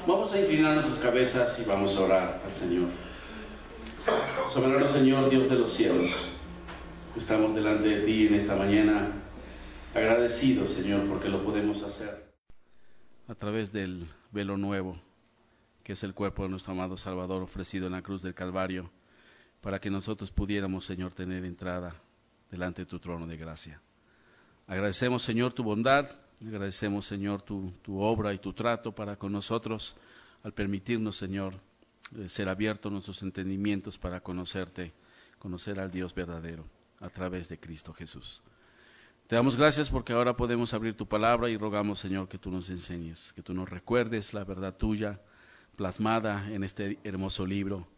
Vamos a inclinar nuestras cabezas y vamos a orar al Señor. Soberano Señor, Dios de los cielos, estamos delante de ti en esta mañana agradecidos, Señor, porque lo podemos hacer a través del velo nuevo, que es el cuerpo de nuestro amado Salvador ofrecido en la cruz del Calvario, para que nosotros pudiéramos, Señor, tener entrada delante de tu trono de gracia. Agradecemos, Señor, tu bondad, agradecemos, Señor, tu obra y tu trato para con nosotros, al permitirnos, Señor, ser abiertos nuestros entendimientos para conocerte, conocer al Dios verdadero a través de Cristo Jesús. Te damos gracias porque ahora podemos abrir tu palabra y rogamos, Señor, que tú nos enseñes, que tú nos recuerdes la verdad tuya plasmada en este hermoso libro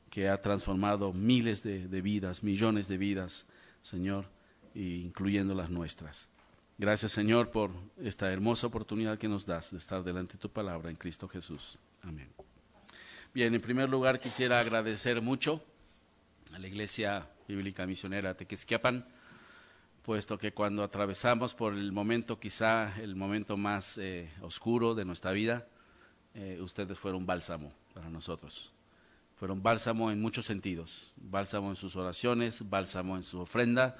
que ha transformado miles de vidas, millones de vidas, Señor, incluyendo las nuestras. Gracias, Señor, por esta hermosa oportunidad que nos das de estar delante de tu palabra en Cristo Jesús. Amén. Bien, en primer lugar quisiera agradecer mucho a la Iglesia Bíblica Misionera Tequisquiapan, puesto que cuando atravesamos por el momento, quizá el momento más oscuro de nuestra vida, ustedes fueron bálsamo para nosotros. Fueron bálsamo en muchos sentidos, bálsamo en sus oraciones, bálsamo en su ofrenda,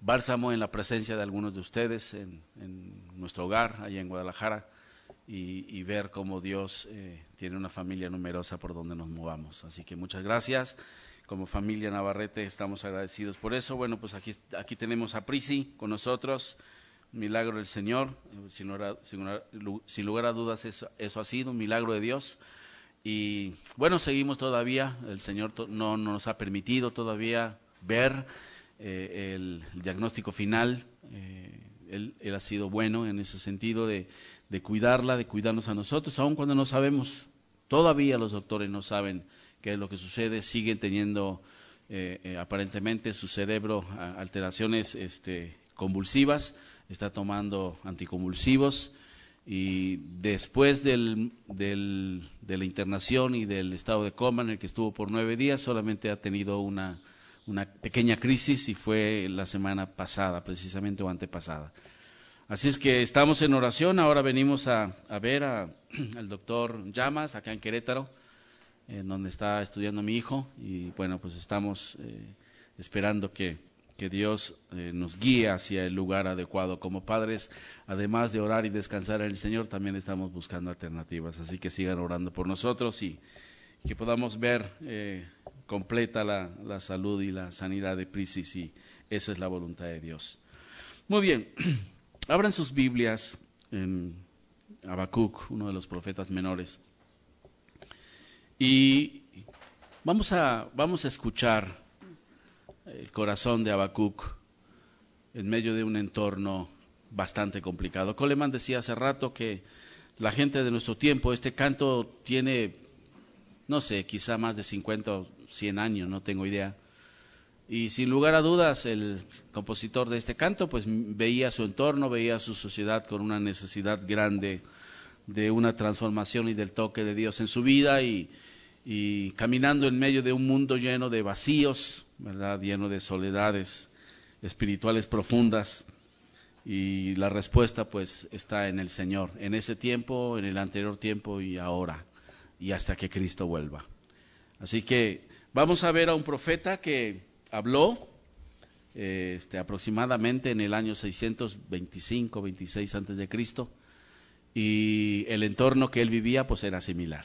bálsamo en la presencia de algunos de ustedes en nuestro hogar, allá en Guadalajara, y ver cómo Dios tiene una familia numerosa por donde nos movamos. Así que muchas gracias. Como familia Navarrete estamos agradecidos por eso. Bueno, pues aquí tenemos a Prisi con nosotros, milagro del Señor, sin lugar a dudas eso ha sido un milagro de Dios. Y bueno, seguimos todavía, el Señor no nos ha permitido todavía ver el diagnóstico final. Él ha sido bueno en ese sentido de cuidarla, de cuidarnos a nosotros, aun cuando no sabemos, todavía los doctores no saben qué es lo que sucede, siguen teniendo aparentemente su cerebro alteraciones convulsivas, está tomando anticonvulsivos y después de la internación y del estado de coma en el que estuvo por 9 días, solamente ha tenido una pequeña crisis y fue la semana pasada, precisamente o antepasada. Así es que estamos en oración, ahora venimos a ver al doctor Llamas acá en Querétaro, en donde está estudiando mi hijo, y bueno, pues estamos esperando que Dios nos guíe hacia el lugar adecuado. Como padres, además de orar y descansar en el Señor, también estamos buscando alternativas, así que sigan orando por nosotros y que podamos ver completa la salud y la sanidad de Prisis, y esa es la voluntad de Dios. Muy bien, abran sus Biblias en Habacuc, uno de los profetas menores, y vamos a escuchar el corazón de Habacuc en medio de un entorno bastante complicado. Coleman decía hace rato que la gente de nuestro tiempo, este canto tiene, no sé, quizá más de 50 o 100 años, no tengo idea. Y sin lugar a dudas, el compositor de este canto pues veía su entorno, veía su sociedad con una necesidad grande de una transformación y del toque de Dios en su vida, y caminando en medio de un mundo lleno de vacíos, ¿verdad? Lleno de soledades espirituales profundas, y la respuesta pues está en el Señor, en ese tiempo, en el anterior tiempo y ahora, y hasta que Cristo vuelva. Así que vamos a ver a un profeta que habló aproximadamente en el año 625-26 antes de Cristo, y el entorno que él vivía pues era similar.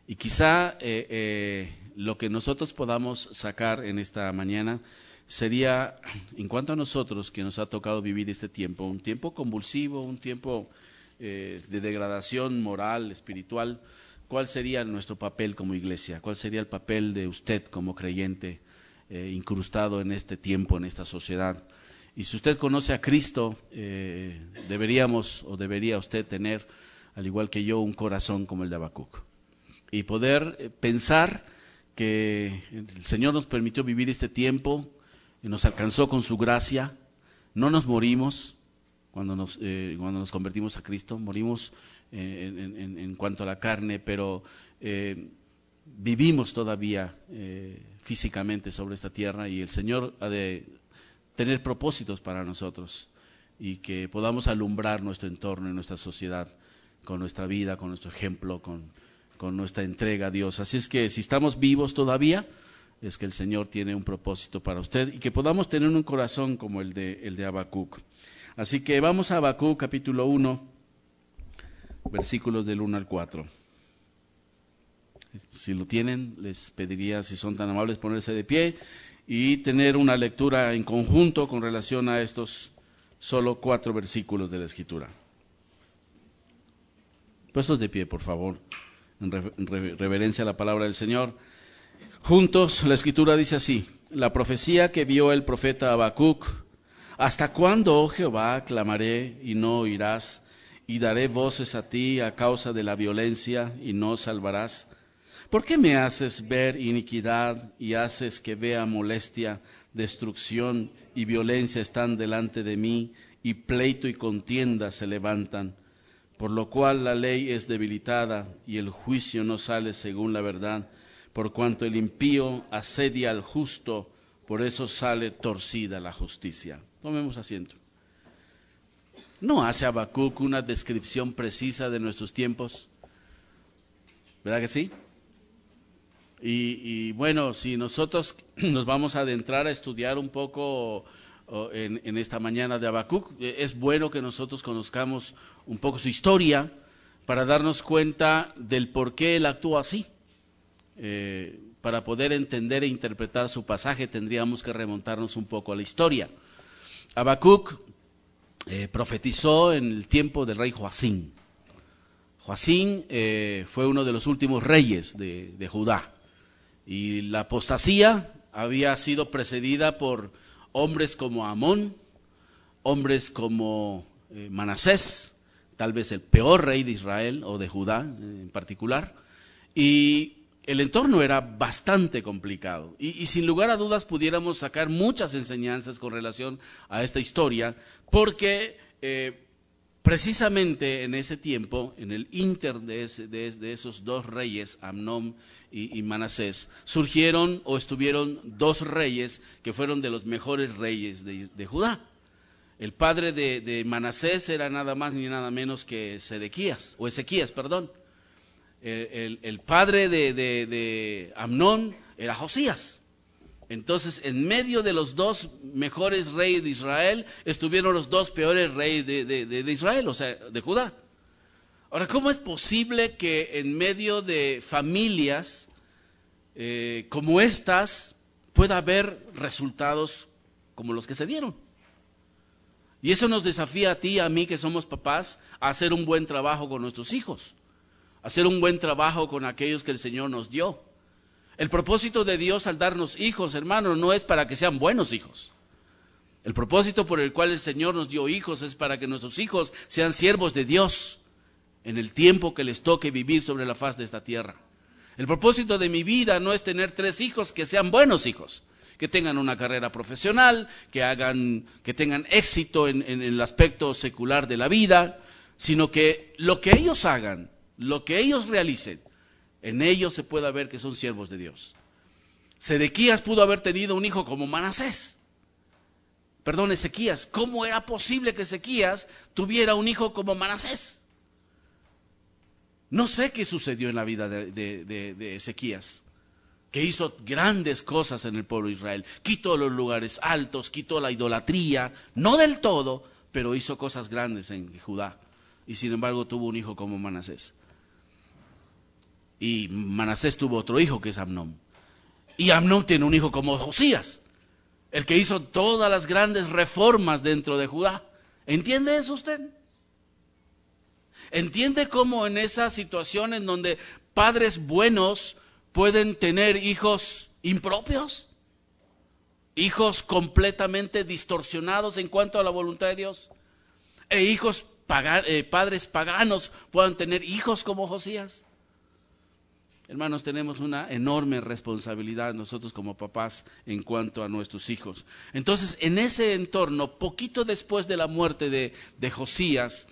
Y quizá lo que nosotros podamos sacar en esta mañana sería, en cuanto a nosotros que nos ha tocado vivir este tiempo, un tiempo convulsivo, un tiempo de degradación moral, espiritual, ¿cuál sería nuestro papel como iglesia? ¿Cuál sería el papel de usted como creyente incrustado en este tiempo, en esta sociedad? Y si usted conoce a Cristo, debería usted tener, al igual que yo, un corazón como el de Habacuc, y poder pensar que el Señor nos permitió vivir este tiempo, y nos alcanzó con su gracia. No nos morimos cuando nos convertimos a Cristo, morimos en cuanto a la carne, pero vivimos todavía físicamente sobre esta tierra, y el Señor ha de tener propósitos para nosotros, y que podamos alumbrar nuestro entorno y nuestra sociedad con nuestra vida, con nuestro ejemplo, con con nuestra entrega a Dios. Así es que si estamos vivos todavía, es que el Señor tiene un propósito para usted y que podamos tener un corazón como el de Habacuc. Así que vamos a Habacuc capítulo 1, versículos del 1 al 4. Si lo tienen, les pediría, si son tan amables, ponerse de pie y tener una lectura en conjunto con relación a estos solo 4 versículos de la Escritura. Puestos de pie, por favor, en reverencia a la palabra del Señor. Juntos, la Escritura dice así: la profecía que vio el profeta Habacuc. ¿Hasta cuándo, oh Jehová, clamaré y no oirás? Y daré voces a ti a causa de la violencia y no salvarás. ¿Por qué me haces ver iniquidad y haces que vea molestia? Destrucción y violencia están delante de mí, y pleito y contienda se levantan. Por lo cual la ley es debilitada y el juicio no sale según la verdad. Por cuanto el impío asedia al justo, por eso sale torcida la justicia. Tomemos asiento. ¿No hace Habacuc una descripción precisa de nuestros tiempos? ¿Verdad que sí? Y bueno, si nosotros nos vamos a adentrar a estudiar un poco en esta mañana de Habacuc, es bueno que nosotros conozcamos un poco su historia para darnos cuenta del por qué él actúa así. Para poder entender e interpretar su pasaje tendríamos que remontarnos un poco a la historia. Habacuc profetizó en el tiempo del rey Joacim. Joacim fue uno de los últimos reyes de Judá. Y la apostasía había sido precedida por hombres como Amón, hombres como Manasés, tal vez el peor rey de Israel o de Judá en particular, y el entorno era bastante complicado. Y sin lugar a dudas pudiéramos sacar muchas enseñanzas con relación a esta historia, porque precisamente en ese tiempo, en el inter de esos 2 reyes, Amnón y Manasés, surgieron o estuvieron 2 reyes que fueron de los mejores reyes de Judá. El padre de Manasés era nada más ni nada menos que Ezequías. El padre de Amnón era Josías. Entonces, en medio de los 2 mejores reyes de Israel, estuvieron los 2 peores reyes de Israel, o sea, de Judá. Ahora, ¿cómo es posible que en medio de familias como estas pueda haber resultados como los que se dieron? Y eso nos desafía a ti y a mí, que somos papás, a hacer un buen trabajo con nuestros hijos, a hacer un buen trabajo con aquellos que el Señor nos dio. El propósito de Dios al darnos hijos, hermanos, no es para que sean buenos hijos. El propósito por el cual el Señor nos dio hijos es para que nuestros hijos sean siervos de Dios en el tiempo que les toque vivir sobre la faz de esta tierra. El propósito de mi vida no es tener 3 hijos que sean buenos hijos, que tengan una carrera profesional, que tengan éxito en el aspecto secular de la vida, sino que lo que ellos hagan, lo que ellos realicen, en ellos se pueda ver que son siervos de Dios. Ezequías pudo haber tenido un hijo como Manasés. Ezequías. ¿Cómo era posible que Ezequías tuviera un hijo como Manasés? No sé qué sucedió en la vida de Ezequías, que hizo grandes cosas en el pueblo de Israel. Quitó los lugares altos, quitó la idolatría, no del todo, pero hizo cosas grandes en Judá. Y sin embargo tuvo un hijo como Manasés. Y Manasés tuvo otro hijo que es Amnón. Y Amnón tiene un hijo como Josías, el que hizo todas las grandes reformas dentro de Judá. ¿Entiende eso usted? ¿Entiende cómo en esa situación en donde padres buenos pueden tener hijos impropios? Hijos completamente distorsionados en cuanto a la voluntad de Dios. E padres paganos puedan tener hijos como Josías. Hermanos, tenemos una enorme responsabilidad nosotros como papás en cuanto a nuestros hijos. Entonces, en ese entorno, poquito después de la muerte de Josías,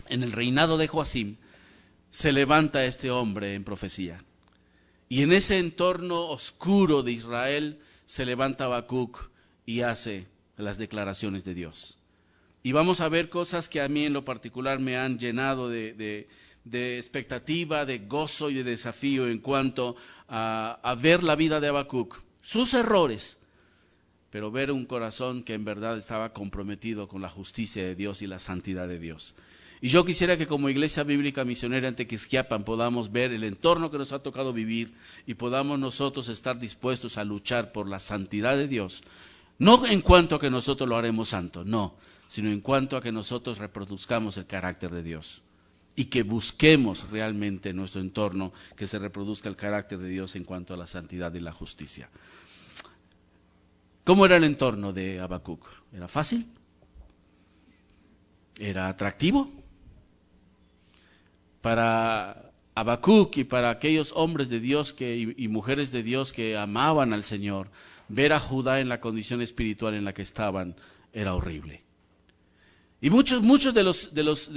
en el reinado de Joacim, se levanta este hombre en profecía. Y en ese entorno oscuro de Israel, se levanta Habacuc y hace las declaraciones de Dios. Y vamos a ver cosas que a mí en lo particular me han llenado de expectativa, de gozo y de desafío en cuanto a ver la vida de Habacuc, sus errores, pero ver un corazón que en verdad estaba comprometido con la justicia de Dios y la santidad de Dios. Y yo quisiera que como Iglesia Bíblica Misionera en Tequisquiapan podamos ver el entorno que nos ha tocado vivir y podamos nosotros estar dispuestos a luchar por la santidad de Dios, no en cuanto a que nosotros lo haremos santo, no, sino en cuanto a que nosotros reproduzcamos el carácter de Dios y que busquemos realmente en nuestro entorno que se reproduzca el carácter de Dios en cuanto a la santidad y la justicia. ¿Cómo era el entorno de Habacuc? ¿Era fácil? ¿Era atractivo? Para Habacuc y para aquellos hombres de Dios y mujeres de Dios que amaban al Señor, ver a Judá en la condición espiritual en la que estaban era horrible. Y muchos de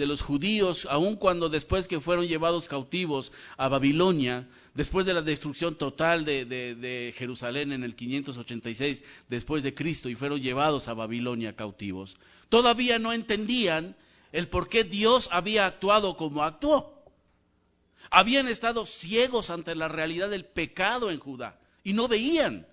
los judíos, aun cuando después que fueron llevados cautivos a Babilonia, después de la destrucción total de Jerusalén en el 586 después de Cristo y fueron llevados a Babilonia cautivos, todavía no entendían el por qué Dios había actuado como actuó. Habían estado ciegos ante la realidad del pecado en Judá y no veían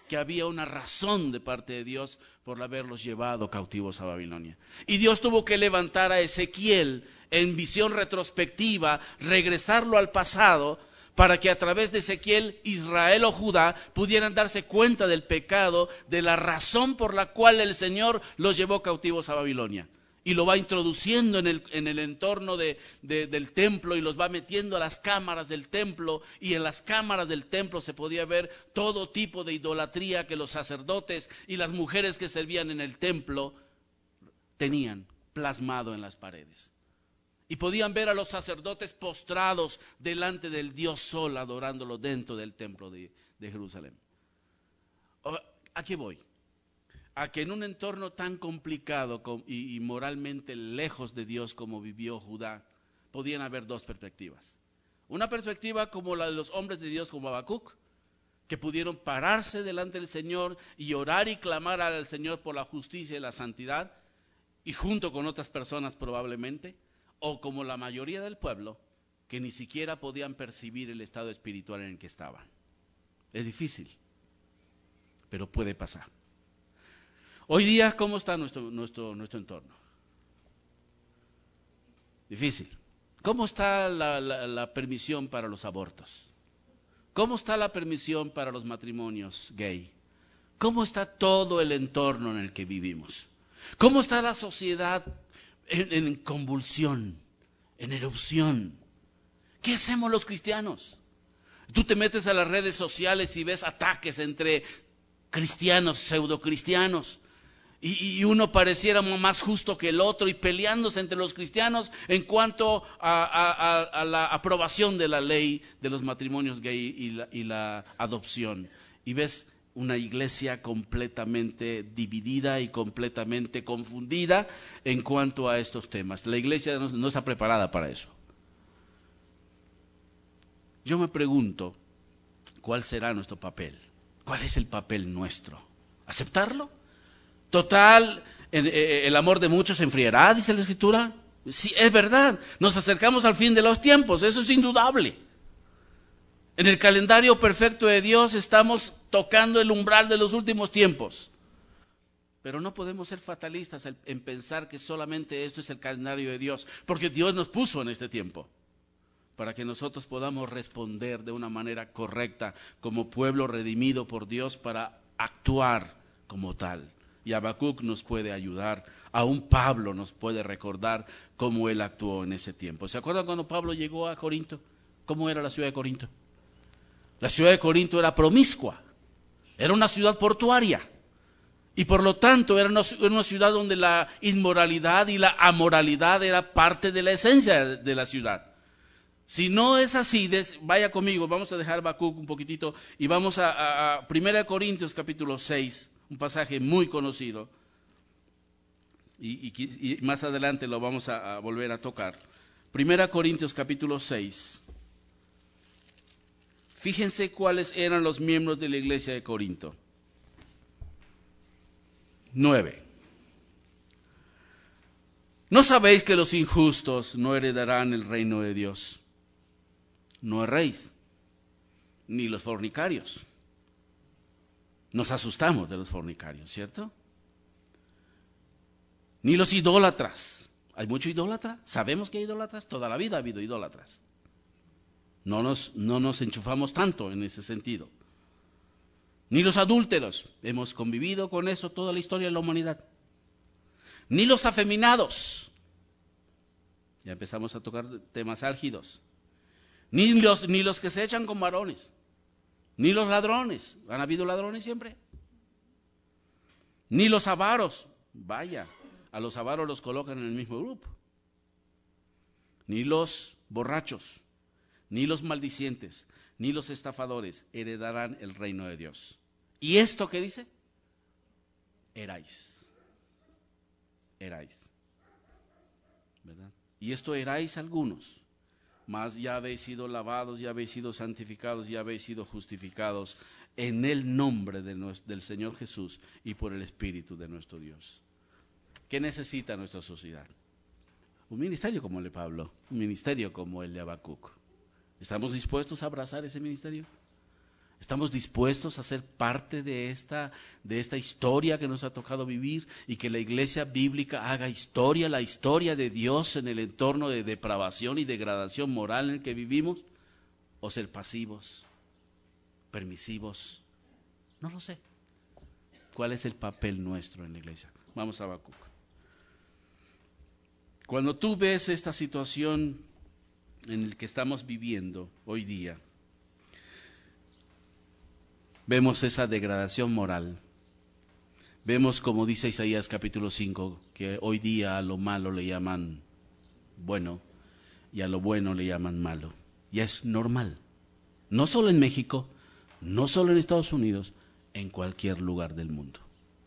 que había una razón de parte de Dios por haberlos llevado cautivos a Babilonia. Y Dios tuvo que levantar a Ezequiel en visión retrospectiva, regresarlo al pasado, para que a través de Ezequiel, Israel o Judá pudieran darse cuenta del pecado, de la razón por la cual el Señor los llevó cautivos a Babilonia. Y lo va introduciendo en el entorno del templo y los va metiendo a las cámaras del templo, y en las cámaras del templo se podía ver todo tipo de idolatría que los sacerdotes y las mujeres que servían en el templo tenían plasmado en las paredes. Y podían ver a los sacerdotes postrados delante del Dios Sol, adorándolo dentro del templo de Jerusalén. ¿A qué voy? A que en un entorno tan complicado y moralmente lejos de Dios como vivió Judá, podían haber dos perspectivas. Una perspectiva como la de los hombres de Dios como Habacuc, que pudieron pararse delante del Señor y orar y clamar al Señor por la justicia y la santidad, y junto con otras personas probablemente, o como la mayoría del pueblo, que ni siquiera podían percibir el estado espiritual en el que estaban. Es difícil, pero puede pasar. Hoy día, ¿cómo está nuestro entorno? Difícil. ¿Cómo está la permisión para los abortos? ¿Cómo está la permisión para los matrimonios gay? ¿Cómo está todo el entorno en el que vivimos? ¿Cómo está la sociedad en convulsión, en erupción? ¿Qué hacemos los cristianos? Tú te metes a las redes sociales y ves ataques entre cristianos, pseudocristianos. Y uno pareciera más justo que el otro y peleándose entre los cristianos en cuanto a la aprobación de la ley de los matrimonios gay y la adopción. Y ves una iglesia completamente dividida y completamente confundida en cuanto a estos temas. La iglesia no está preparada para eso. Yo me pregunto, ¿cuál será nuestro papel? ¿Cuál es el papel nuestro? ¿Aceptarlo? Total, el amor de muchos se enfriará, dice la Escritura. Sí, es verdad, nos acercamos al fin de los tiempos, eso es indudable. En el calendario perfecto de Dios estamos tocando el umbral de los últimos tiempos. Pero no podemos ser fatalistas en pensar que solamente esto es el calendario de Dios, porque Dios nos puso en este tiempo para que nosotros podamos responder de una manera correcta como pueblo redimido por Dios para actuar como tal. Y Habacuc nos puede ayudar, aún Pablo nos puede recordar cómo él actuó en ese tiempo. ¿Se acuerdan cuando Pablo llegó a Corinto? ¿Cómo era la ciudad de Corinto? La ciudad de Corinto era promiscua, era una ciudad portuaria. Y por lo tanto era una ciudad donde la inmoralidad y la amoralidad era parte de la esencia de la ciudad. Si no es así, vaya conmigo, vamos a dejar Habacuc un poquitito y vamos a 1 Corintios capítulo 6. Un pasaje muy conocido y más adelante lo vamos a volver a tocar. 1 Corintios capítulo 6. Fíjense cuáles eran los miembros de la iglesia de Corinto. 9. ¿No sabéis que los injustos no heredarán el reino de Dios? No erréis, ni los fornicarios. Nos asustamos de los fornicarios, ¿cierto? Ni los idólatras. ¿Hay mucho idólatra? ¿Sabemos que hay idólatras? Toda la vida ha habido idólatras. No nos enchufamos tanto en ese sentido. Ni los adúlteros. Hemos convivido con eso toda la historia de la humanidad. Ni los afeminados. Ya empezamos a tocar temas álgidos. Ni los que se echan con varones. Ni los ladrones. ¿Han habido ladrones siempre? Ni los avaros. Vaya, a los avaros los colocan en el mismo grupo. Ni los borrachos, ni los maldicientes, ni los estafadores heredarán el reino de Dios. ¿Y esto qué dice? Erais. ¿Verdad? Y esto erais algunos. Mas ya habéis sido lavados, ya habéis sido santificados, ya habéis sido justificados en el nombre del Señor Jesús y por el Espíritu de nuestro Dios. ¿Qué necesita nuestra sociedad? Un ministerio como el de Pablo, un ministerio como el de Habacuc. ¿Estamos dispuestos a abrazar ese ministerio? ¿Estamos dispuestos a ser parte de esta historia que nos ha tocado vivir y que la iglesia bíblica haga historia, la historia de Dios en el entorno de depravación y degradación moral en el que vivimos? ¿O ser pasivos, permisivos? No lo sé. ¿Cuál es el papel nuestro en la iglesia? Vamos a Habacuc. Cuando tú ves esta situación en la que estamos viviendo hoy día, vemos esa degradación moral. Vemos, como dice Isaías capítulo 5, que hoy día a lo malo le llaman bueno y a lo bueno le llaman malo. Ya es normal. No solo en México, no solo en Estados Unidos, en cualquier lugar del mundo.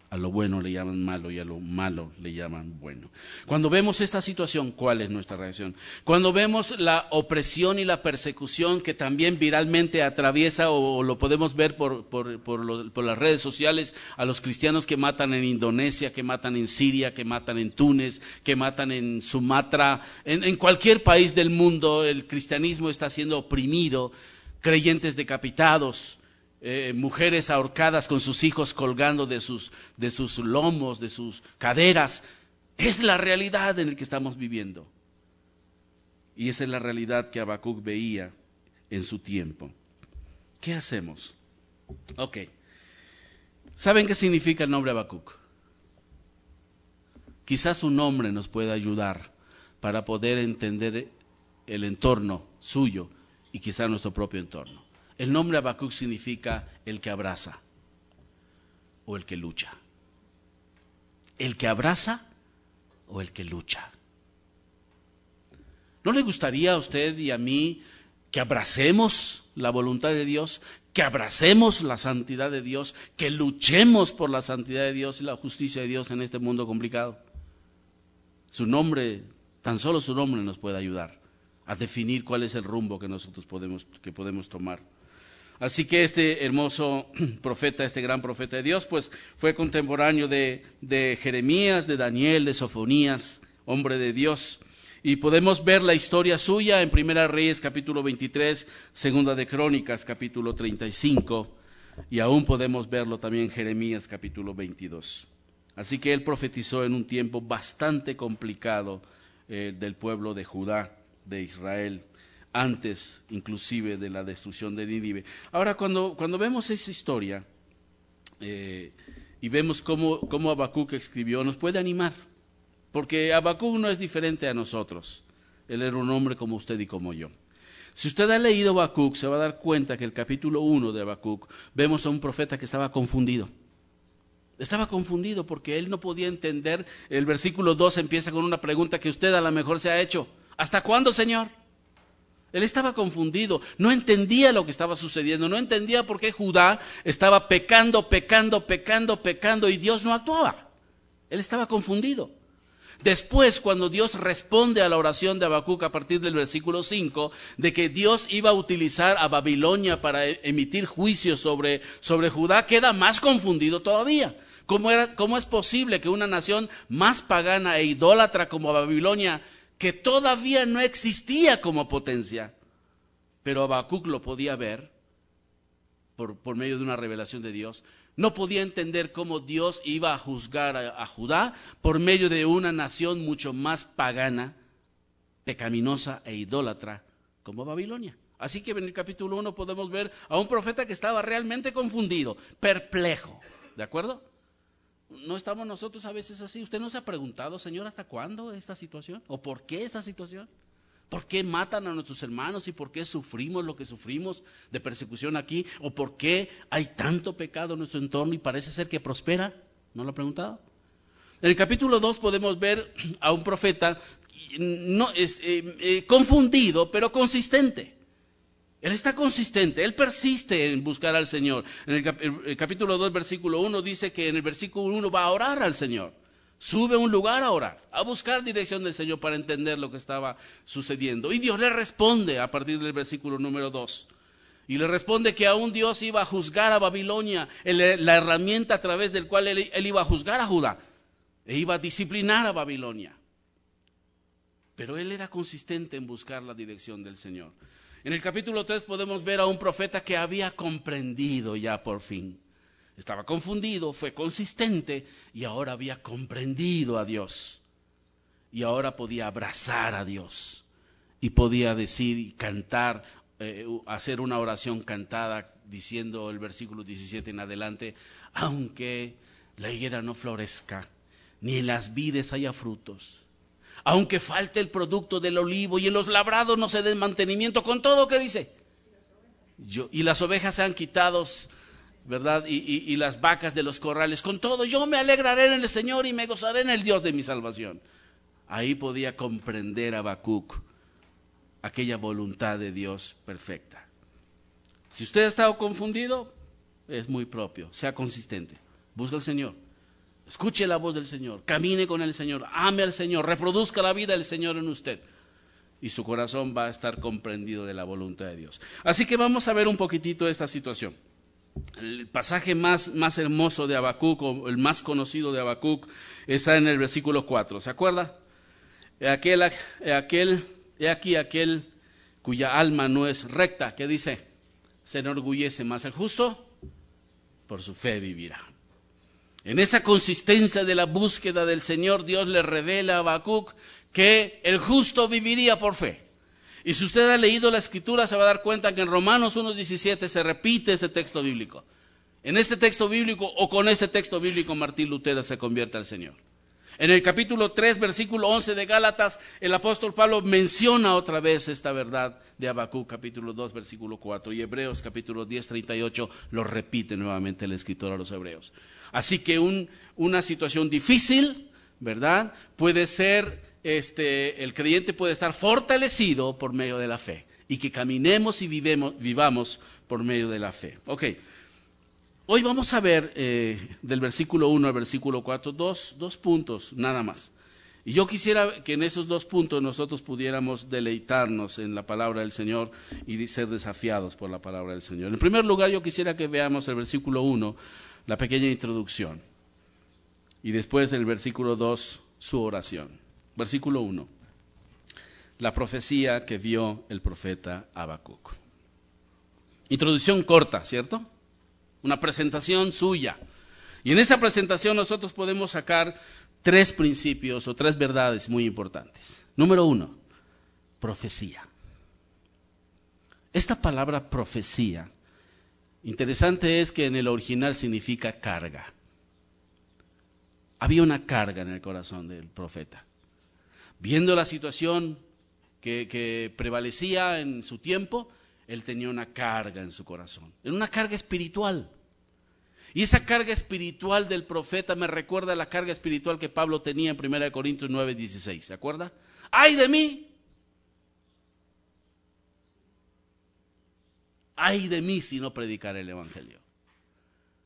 A lo bueno le llaman malo y a lo malo le llaman bueno. Cuando vemos esta situación, ¿cuál es nuestra reacción? Cuando vemos la opresión y la persecución que también viralmente atraviesa o lo podemos ver por las redes sociales a los cristianos que matan en Indonesia, que matan en Siria, que matan en Túnez, que matan en Sumatra, en cualquier país del mundo el cristianismo está siendo oprimido, creyentes decapitados, mujeres ahorcadas con sus hijos colgando de sus lomos, de sus caderas. Es la realidad en la que estamos viviendo. Y esa es la realidad que Habacuc veía en su tiempo. ¿Qué hacemos? Ok. ¿Saben qué significa el nombre Habacuc? Quizás su nombre nos pueda ayudar para poder entender el entorno suyo y quizás nuestro propio entorno. El nombre Habacuc significa el que abraza o el que lucha. El que abraza o el que lucha. ¿No le gustaría a usted y a mí que abracemos la voluntad de Dios, que abracemos la santidad de Dios, que luchemos por la santidad de Dios y la justicia de Dios en este mundo complicado? Su nombre, tan solo su nombre nos puede ayudar a definir cuál es el rumbo que nosotros podemos tomar. Así que este hermoso profeta, este gran profeta de Dios, pues fue contemporáneo de Jeremías, de Daniel, de Sofonías, hombre de Dios. Y podemos ver la historia suya en Primera Reyes capítulo 23, Segunda de Crónicas capítulo 35, y aún podemos verlo también en Jeremías capítulo 22. Así que él profetizó en un tiempo bastante complicado del pueblo de Judá, de Israel, antes inclusive de la destrucción de Nínive. Ahora, cuando vemos esa historia y vemos cómo Habacuc escribió, nos puede animar, porque Habacuc no es diferente a nosotros. Él era un hombre como usted y como yo. Si usted ha leído Habacuc, se va a dar cuenta que el capítulo 1 de Habacuc vemos a un profeta que estaba confundido. Estaba confundido porque él no podía entender. El versículo 2 empieza con una pregunta que usted a lo mejor se ha hecho. ¿Hasta cuándo, Señor? Él estaba confundido, no entendía lo que estaba sucediendo, no entendía por qué Judá estaba pecando y Dios no actuaba. Él estaba confundido. Después, cuando Dios responde a la oración de Habacuc a partir del versículo 5, de que Dios iba a utilizar a Babilonia para emitir juicio sobre Judá, queda más confundido todavía. ¿Cómo es posible que una nación más pagana e idólatra como Babilonia, que todavía no existía como potencia, pero Habacuc lo podía ver por medio de una revelación de Dios, no podía entender cómo Dios iba a juzgar a Judá por medio de una nación mucho más pagana, pecaminosa e idólatra como Babilonia? Así que en el capítulo 1 podemos ver a un profeta que estaba realmente confundido, perplejo, ¿de acuerdo? ¿No estamos nosotros a veces así? ¿Usted no se ha preguntado, Señor, hasta cuándo esta situación? ¿O por qué esta situación? ¿Por qué matan a nuestros hermanos y por qué sufrimos lo que sufrimos de persecución aquí? ¿O por qué hay tanto pecado en nuestro entorno y parece ser que prospera? ¿No lo ha preguntado? En el capítulo 2 podemos ver a un profeta confundido, pero consistente. Él está consistente, él persiste en buscar al Señor. En el capítulo 2, versículo 1 dice que en el versículo 1 va a orar al Señor. Sube a un lugar a orar, a buscar dirección del Señor para entender lo que estaba sucediendo. Y Dios le responde a partir del versículo número 2. Y le responde que aún Dios iba a juzgar a Babilonia, la herramienta a través del cual él iba a juzgar a Judá. E iba a disciplinar a Babilonia. Pero él era consistente en buscar la dirección del Señor. En el capítulo 3 podemos ver a un profeta que había comprendido ya por fin. Estaba confundido, fue consistente y ahora había comprendido a Dios. Y ahora podía abrazar a Dios. Y podía decir y cantar, hacer una oración cantada diciendo el versículo 17 en adelante: aunque la higuera no florezca, ni en las vides haya frutos, aunque falte el producto del olivo y en los labrados no se den mantenimiento, con todo, ¿qué dice? Y las ovejas sean quitados, ¿verdad? Y las vacas de los corrales, con todo, yo me alegraré en el Señor y me gozaré en el Dios de mi salvación. Ahí podía comprender Habacuc aquella voluntad de Dios perfecta. Si usted ha estado confundido, es muy propio, sea consistente, busca al Señor. Escuche la voz del Señor, camine con el Señor, ame al Señor, reproduzca la vida del Señor en usted. Y su corazón va a estar comprendido de la voluntad de Dios. Así que vamos a ver un poquitito esta situación. El pasaje más hermoso de Habacuc, o el más conocido de Habacuc, está en el versículo 4. ¿Se acuerda? He aquí aquel cuya alma no es recta, ¿qué dice? Se enorgullece, más el justo por su fe vivirá. En esa consistencia de la búsqueda del Señor, Dios le revela a Habacuc que el justo viviría por fe. Y si usted ha leído la Escritura, se va a dar cuenta que en Romanos 1:17 se repite este texto bíblico. En este texto bíblico, o con este texto bíblico, Martín Lutero se convierte al Señor. En el capítulo 3, versículo 11 de Gálatas, el apóstol Pablo menciona otra vez esta verdad de Habacuc, capítulo 2, versículo 4. Y Hebreos, capítulo 10, 38, lo repite nuevamente el escritor a los hebreos. Así que una situación difícil, ¿verdad? Puede ser, el creyente puede estar fortalecido por medio de la fe. Y que caminemos y vivamos por medio de la fe. Ok. Hoy vamos a ver del versículo 1 al versículo 4 dos puntos nada más. Y yo quisiera que en esos 2 puntos nosotros pudiéramos deleitarnos en la palabra del Señor y ser desafiados por la palabra del Señor. En primer lugar, yo quisiera que veamos el versículo 1, la pequeña introducción. Y después el versículo 2, su oración. Versículo 1, la profecía que vio el profeta Habacuc. Introducción corta, ¿cierto? Una presentación suya. Y en esa presentación nosotros podemos sacar 3 principios o 3 verdades muy importantes. Número 1, profecía. Esta palabra profecía, interesante es que en el original significa carga. Había una carga en el corazón del profeta. Viendo la situación que prevalecía en su tiempo, él tenía una carga en su corazón, era una carga espiritual. Y esa carga espiritual del profeta me recuerda a la carga espiritual que Pablo tenía en 1 Corintios 9:16, ¿se acuerda? ¡Ay de mí! ¡Ay de mí si no predicaré el evangelio!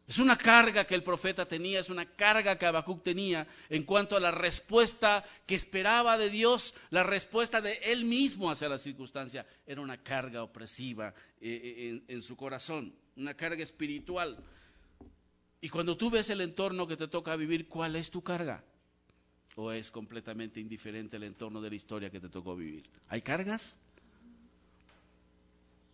Es una carga que el profeta tenía, es una carga que Habacuc tenía en cuanto a la respuesta que esperaba de Dios, la respuesta de él mismo hacia la circunstancia. Era una carga opresiva en su corazón, una carga espiritual. Y cuando tú ves el entorno que te toca vivir, ¿cuál es tu carga? ¿O es completamente indiferente el entorno de la historia que te tocó vivir? ¿Hay cargas?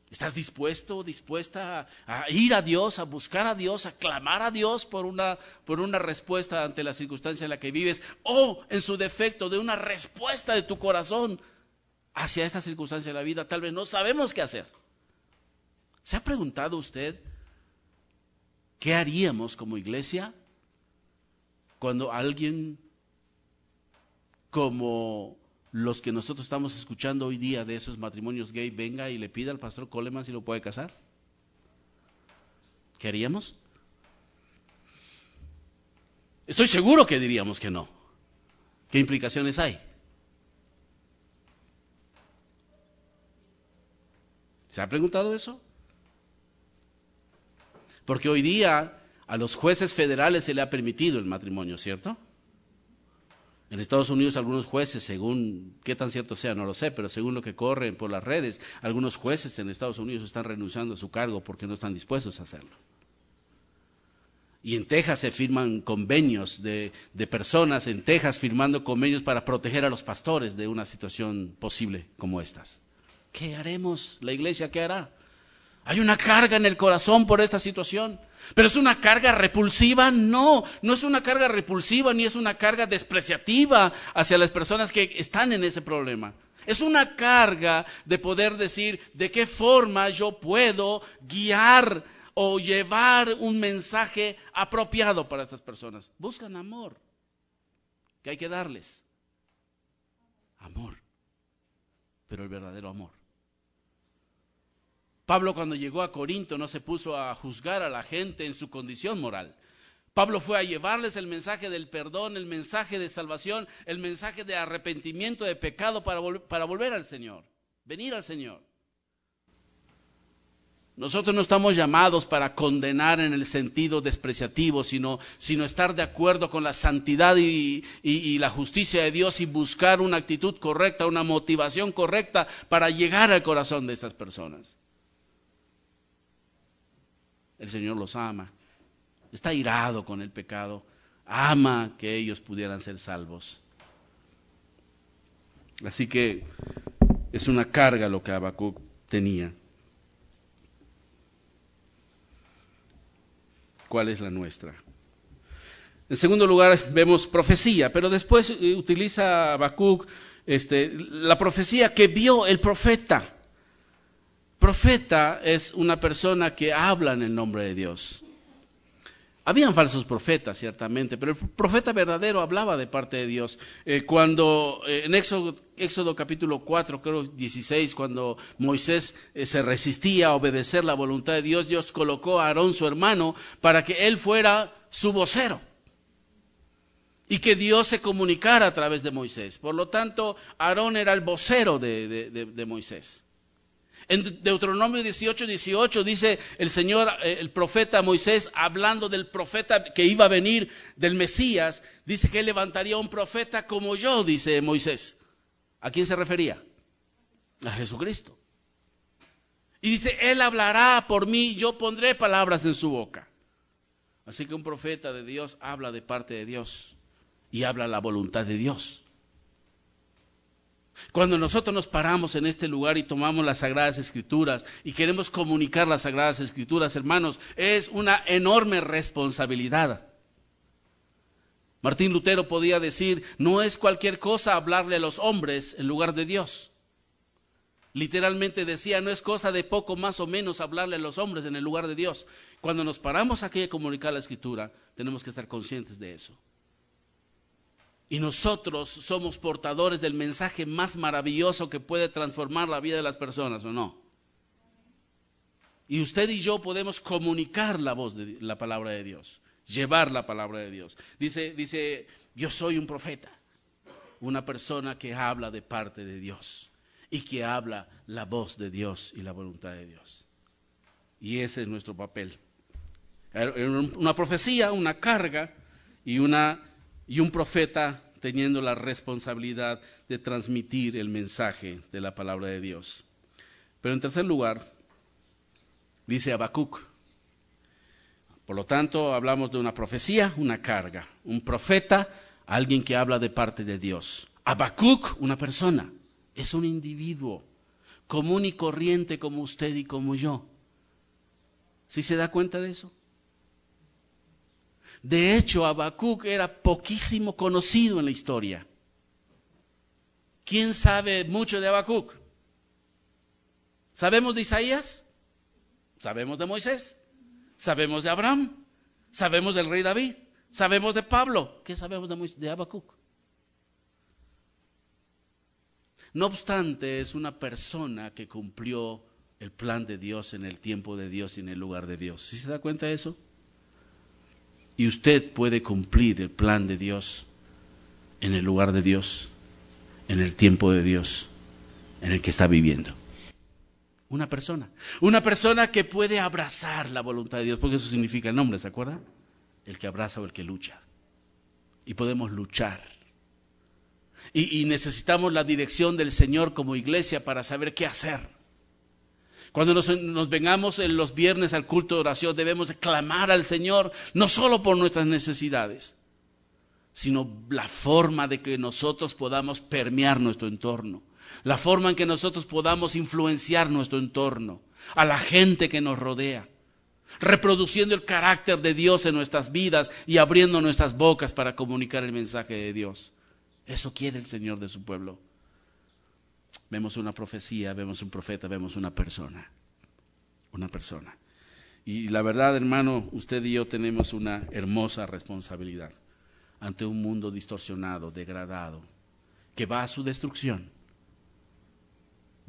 ¿Estás dispuesto, dispuesta a ir a Dios, a buscar a Dios, a clamar a Dios por una respuesta ante la circunstancia en la que vives? O, en su defecto, de una respuesta de tu corazón hacia esta circunstancia de la vida. Tal vez no sabemos qué hacer. ¿Se ha preguntado usted qué haríamos como iglesia cuando alguien como los que nosotros estamos escuchando hoy día de esos matrimonios gay venga y le pida al pastor Coleman si lo puede casar? ¿Qué haríamos? Estoy seguro que diríamos que no. ¿Qué implicaciones hay? ¿Se ha preguntado eso? Porque hoy día a los jueces federales se le ha permitido el matrimonio, ¿cierto? En Estados Unidos algunos jueces, según qué tan cierto sea, no lo sé, pero según lo que corren por las redes, algunos jueces en Estados Unidos están renunciando a su cargo porque no están dispuestos a hacerlo. Y en Texas se firman convenios de personas en Texas firmando convenios para proteger a los pastores de una situación posible como estas. ¿Qué haremos? ¿La iglesia qué hará? ¿Hay una carga en el corazón por esta situación? ¿Pero es una carga repulsiva? No, no es una carga repulsiva ni es una carga despreciativa hacia las personas que están en ese problema. Es una carga de poder decir de qué forma yo puedo guiar o llevar un mensaje apropiado para estas personas. Buscan amor. ¿Qué hay que darles? Amor, pero el verdadero amor. Pablo, cuando llegó a Corinto, no se puso a juzgar a la gente en su condición moral. Pablo fue a llevarles el mensaje del perdón, el mensaje de salvación, el mensaje de arrepentimiento de pecado para volver al Señor, venir al Señor. Nosotros no estamos llamados para condenar en el sentido despreciativo, sino estar de acuerdo con la santidad y la justicia de Dios y buscar una actitud correcta, una motivación correcta para llegar al corazón de estas personas. El Señor los ama, está irado con el pecado, ama que ellos pudieran ser salvos. Así que es una carga lo que Habacuc tenía. ¿Cuál es la nuestra? En segundo lugar vemos profecía, pero después utiliza Habacuc la profecía que vio el profeta. Profeta es una persona que habla en el nombre de Dios. Habían falsos profetas, ciertamente, pero el profeta verdadero hablaba de parte de Dios. Cuando en Éxodo capítulo 4, creo 16, cuando Moisés se resistía a obedecer la voluntad de Dios, Dios colocó a Aarón, su hermano, para que él fuera su vocero. Y que Dios se comunicara a través de Moisés. Por lo tanto, Aarón era el vocero de Moisés. En Deuteronomio 18 dice el Señor, el profeta Moisés, hablando del profeta que iba a venir, del Mesías, dice que él levantaría un profeta como yo, dice Moisés. ¿A quién se refería? A Jesucristo. Y dice, él hablará por mí, yo pondré palabras en su boca. Así que un profeta de Dios habla de parte de Dios y habla la voluntad de Dios. Cuando nosotros nos paramos en este lugar y tomamos las Sagradas Escrituras y queremos comunicar las Sagradas Escrituras, hermanos, es una enorme responsabilidad. Martín Lutero podía decir, no es cualquier cosa hablarle a los hombres en lugar de Dios. Literalmente decía, no es cosa de poco más o menos hablarle a los hombres en el lugar de Dios. Cuando nos paramos aquí a comunicar la Escritura, tenemos que estar conscientes de eso. Y nosotros somos portadores del mensaje más maravilloso que puede transformar la vida de las personas, ¿o no? Y usted y yo podemos comunicar la voz de la palabra de Dios, llevar la palabra de Dios. Dice, yo soy un profeta, una persona que habla de parte de Dios y que habla la voz de Dios y la voluntad de Dios. Y ese es nuestro papel. Una profecía, una carga y un profeta teniendo la responsabilidad de transmitir el mensaje de la palabra de Dios. Pero en tercer lugar, dice Habacuc, Por lo tanto, hablamos de una profecía, una carga. Un profeta, alguien que habla de parte de Dios. Habacuc, una persona, es un individuo común y corriente como usted y como yo. ¿Sí se da cuenta de eso? De hecho, Habacuc era poquísimo conocido en la historia. ¿Quién sabe mucho de Habacuc? ¿Sabemos de Isaías? ¿Sabemos de Moisés? ¿Sabemos de Abraham? ¿Sabemos del rey David? ¿Sabemos de Pablo? ¿Qué sabemos de Habacuc? No obstante, es una persona que cumplió el plan de Dios en el tiempo de Dios y en el lugar de Dios. ¿Sí se da cuenta de eso? Y usted puede cumplir el plan de Dios en el lugar de Dios, en el tiempo de Dios, en el que está viviendo. Una persona que puede abrazar la voluntad de Dios, porque eso significa el nombre, ¿se acuerda? El que abraza o el que lucha. Y podemos luchar. Y necesitamos la dirección del Señor como iglesia para saber qué hacer. Cuando nos vengamos en los viernes al culto de oración, debemos clamar al Señor, no solo por nuestras necesidades, sino la forma de que nosotros podamos permear nuestro entorno. La forma en que nosotros podamos influenciar nuestro entorno, a la gente que nos rodea, reproduciendo el carácter de Dios en nuestras vidas y abriendo nuestras bocas para comunicar el mensaje de Dios. Eso quiere el Señor de su pueblo. Vemos una profecía, vemos un profeta, vemos una persona. Una persona. Y la verdad, hermano, usted y yo tenemos una hermosa responsabilidad ante un mundo distorsionado, degradado, que va a su destrucción.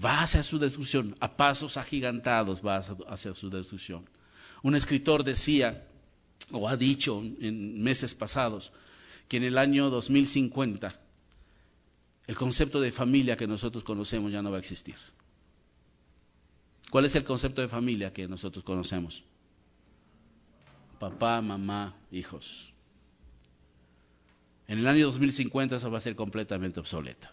Va hacia su destrucción, a pasos agigantados va hacia su destrucción. Un escritor decía, o ha dicho en meses pasados, que en el año 2050 el concepto de familia que nosotros conocemos ya no va a existir. ¿Cuál es el concepto de familia que nosotros conocemos? Papá, mamá, hijos. En el año 2050 eso va a ser completamente obsoleto.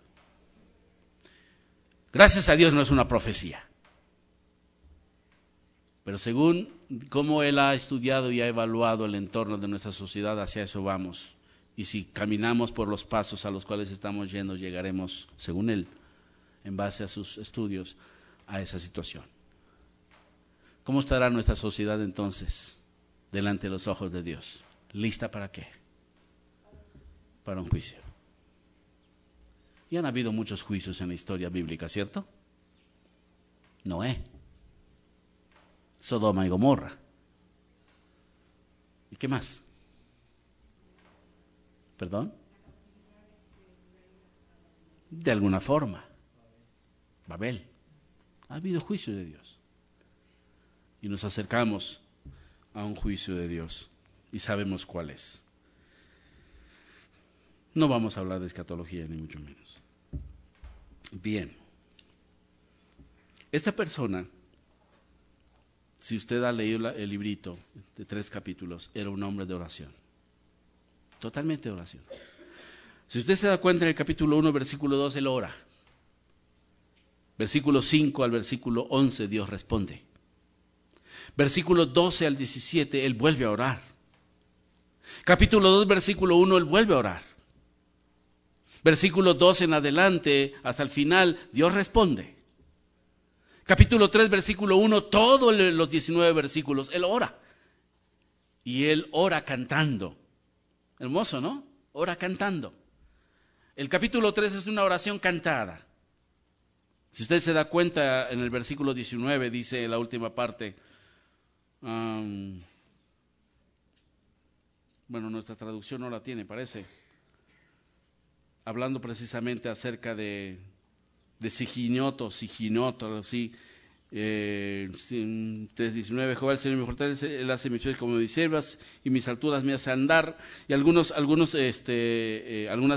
Gracias a Dios no es una profecía. Pero según cómo Él ha estudiado y ha evaluado el entorno de nuestra sociedad, hacia eso vamos. Y si caminamos por los pasos a los cuales estamos yendo, llegaremos, según Él, en base a sus estudios, a esa situación. ¿Cómo estará nuestra sociedad entonces delante de los ojos de Dios? ¿Lista para qué? Para un juicio. Y han habido muchos juicios en la historia bíblica, ¿cierto? Noé, Sodoma y Gomorra. ¿Y qué más? ¿Perdón? De alguna forma. Babel. Ha habido juicio de Dios. Y nos acercamos a un juicio de Dios. Y sabemos cuál es. No vamos a hablar de escatología, ni mucho menos. Bien. Esta persona, si usted ha leído el librito de 3 capítulos, era un hombre de oración. Totalmente de oración. Si usted se da cuenta en el capítulo 1, versículo 2, él ora. Versículo 5 al versículo 11, Dios responde. Versículo 12 al 17, él vuelve a orar. Capítulo 2, versículo 1, él vuelve a orar. Versículo 12 en adelante, hasta el final, Dios responde. Capítulo 3, versículo 1, todos los 19 versículos, él ora. Y él ora cantando. Hermoso, ¿no? Ora cantando. El capítulo 3 es una oración cantada. Si usted se da cuenta, en el versículo 19 dice la última parte, bueno, nuestra traducción no la tiene, parece, hablando precisamente acerca de Siginoto, algo así. 3:19, Jehová el Señor me fortalece, Él hace mis pies como mis siervas y mis alturas me hace andar. Y algunas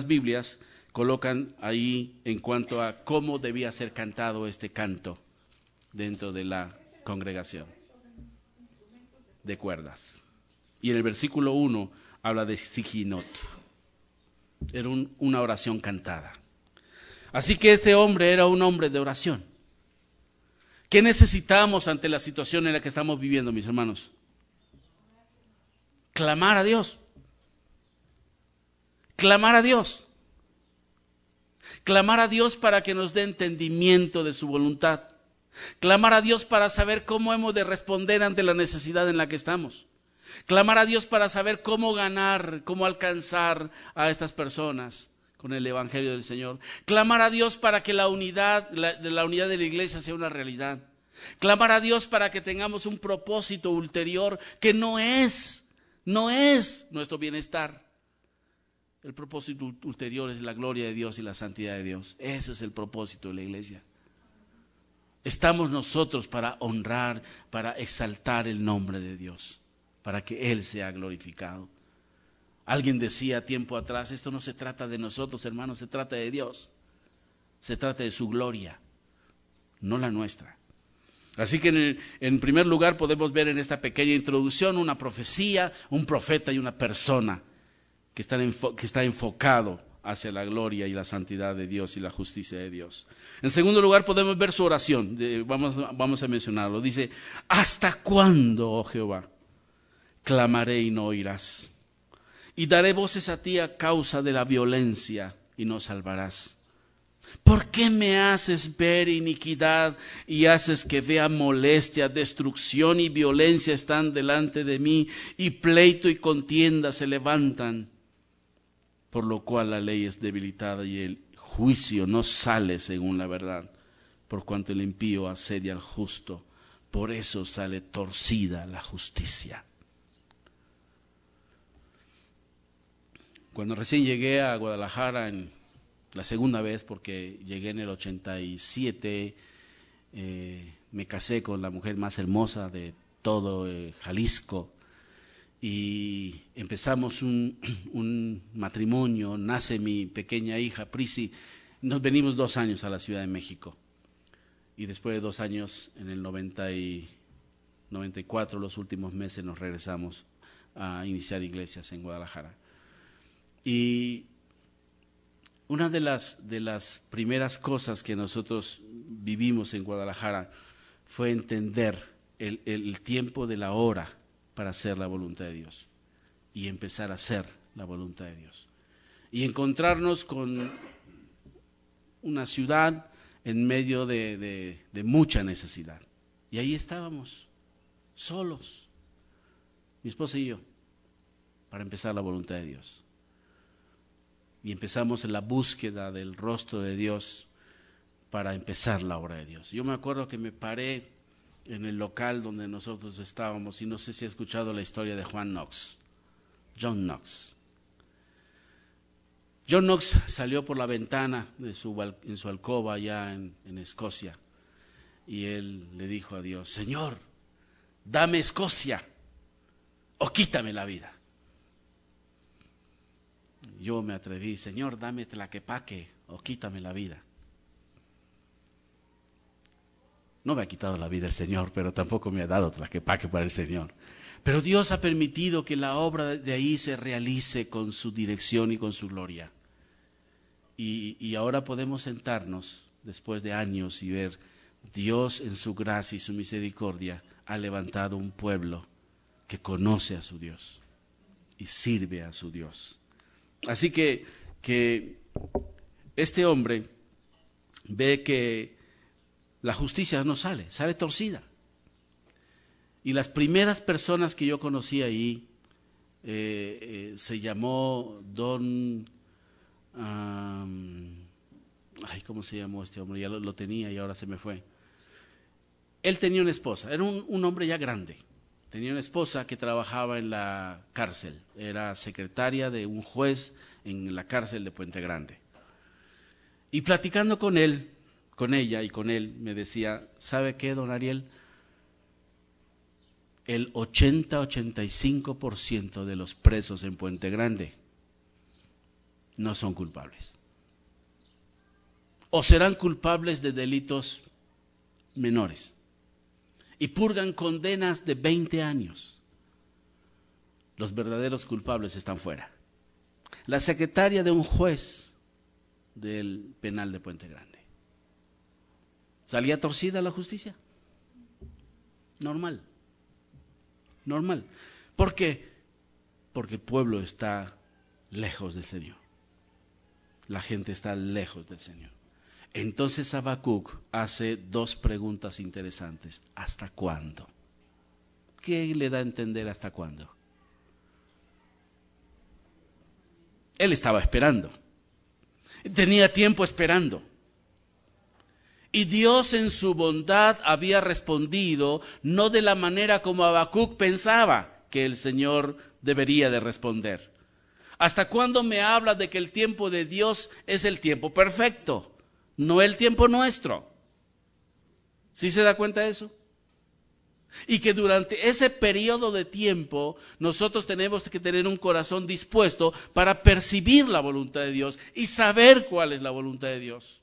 Biblias colocan ahí en cuanto a cómo debía ser cantado este canto dentro de la congregación. De cuerdas. Y en el versículo 1 habla de Siginot. Era una oración cantada. Así que este hombre era un hombre de oración. ¿Qué necesitamos ante la situación en la que estamos viviendo, mis hermanos? Clamar a Dios. Clamar a Dios. Clamar a Dios para que nos dé entendimiento de su voluntad. Clamar a Dios para saber cómo hemos de responder ante la necesidad en la que estamos. Clamar a Dios para saber cómo ganar, cómo alcanzar a estas personas con el Evangelio del Señor. Clamar a Dios para que la unidad de la iglesia sea una realidad. Clamar a Dios para que tengamos un propósito ulterior que no es nuestro bienestar. El propósito ulterior es la gloria de Dios y la santidad de Dios. Ese es el propósito de la iglesia. Estamos nosotros para honrar, para exaltar el nombre de Dios, para que Él sea glorificado. Alguien decía tiempo atrás, esto no se trata de nosotros, hermanos, se trata de Dios. Se trata de su gloria, no la nuestra. Así que en primer lugar podemos ver en esta pequeña introducción una profecía, un profeta y una persona que está enfocado hacia la gloria y la santidad de Dios y la justicia de Dios. En segundo lugar podemos ver su oración, vamos a mencionarlo. Dice, ¿hasta cuándo, oh Jehová, clamaré y no oirás? Y daré voces a ti a causa de la violencia y no salvarás. ¿Por qué me haces ver iniquidad y haces que vea molestia, destrucción y violencia están delante de mí, y pleito y contienda se levantan? Por lo cual la ley es debilitada y el juicio no sale según la verdad. Por cuanto el impío asedia al justo, por eso sale torcida la justicia. Cuando recién llegué a Guadalajara, la segunda vez, porque llegué en el 87, me casé con la mujer más hermosa de todo Jalisco, y empezamos un matrimonio, nace mi pequeña hija Prisi, nos venimos 2 años a la Ciudad de México, y después de 2 años, en el 94, los últimos meses, nos regresamos a iniciar iglesias en Guadalajara. Y una de las primeras cosas que nosotros vivimos en Guadalajara fue entender el tiempo de la hora para hacer la voluntad de Dios y empezar a hacer la voluntad de Dios. Y encontrarnos con una ciudad en medio de mucha necesidad. Y ahí estábamos, solos, mi esposa y yo, para empezar la voluntad de Dios. Y empezamos en la búsqueda del rostro de Dios para empezar la obra de Dios. Yo me acuerdo que me paré en el local donde nosotros estábamos, y no sé si ha escuchado la historia de John Knox. John Knox salió por la ventana en su alcoba allá en Escocia, y él le dijo a Dios, Señor, dame Escocia o quítame la vida. Yo me atreví, Señor, dame Tlaquepaque o quítame la vida. No me ha quitado la vida el Señor, pero tampoco me ha dado Tlaquepaque para el Señor. Pero Dios ha permitido que la obra de ahí se realice con su dirección y con su gloria. Y ahora podemos sentarnos después de años y ver, Dios en su gracia y su misericordia ha levantado un pueblo que conoce a su Dios y sirve a su Dios. Así que este hombre ve que la justicia no sale torcida. Y las primeras personas que yo conocí ahí, se llamó Don, ¿cómo se llamó este hombre? Ya lo tenía y ahora se me fue. Él tenía una esposa, era un hombre ya grande. Tenía una esposa que trabajaba en la cárcel, era secretaria de un juez en la cárcel de Puente Grande. Y platicando con ella y con él, me decía, ¿sabe qué, don Ariel? El 80-85% de los presos en Puente Grande no son culpables. O serán culpables de delitos menores y purgan condenas de 20 años. Los verdaderos culpables están fuera. La secretaria de un juez del penal de Puente Grande. ¿Salía torcida la justicia? Normal. ¿Por qué? Porque el pueblo está lejos del Señor. La gente está lejos del Señor. Entonces Habacuc hace dos preguntas interesantes. ¿Hasta cuándo? ¿Qué le da a entender hasta cuándo? Él estaba esperando. Tenía tiempo esperando. Y Dios en su bondad había respondido, no de la manera como Habacuc pensaba que el Señor debería de responder. ¿Hasta cuándo me habla de que el tiempo de Dios es el tiempo perfecto, no el tiempo nuestro? ¿Sí se da cuenta de eso? Y que durante ese periodo de tiempo nosotros tenemos que tener un corazón dispuesto para percibir la voluntad de Dios y saber cuál es la voluntad de Dios.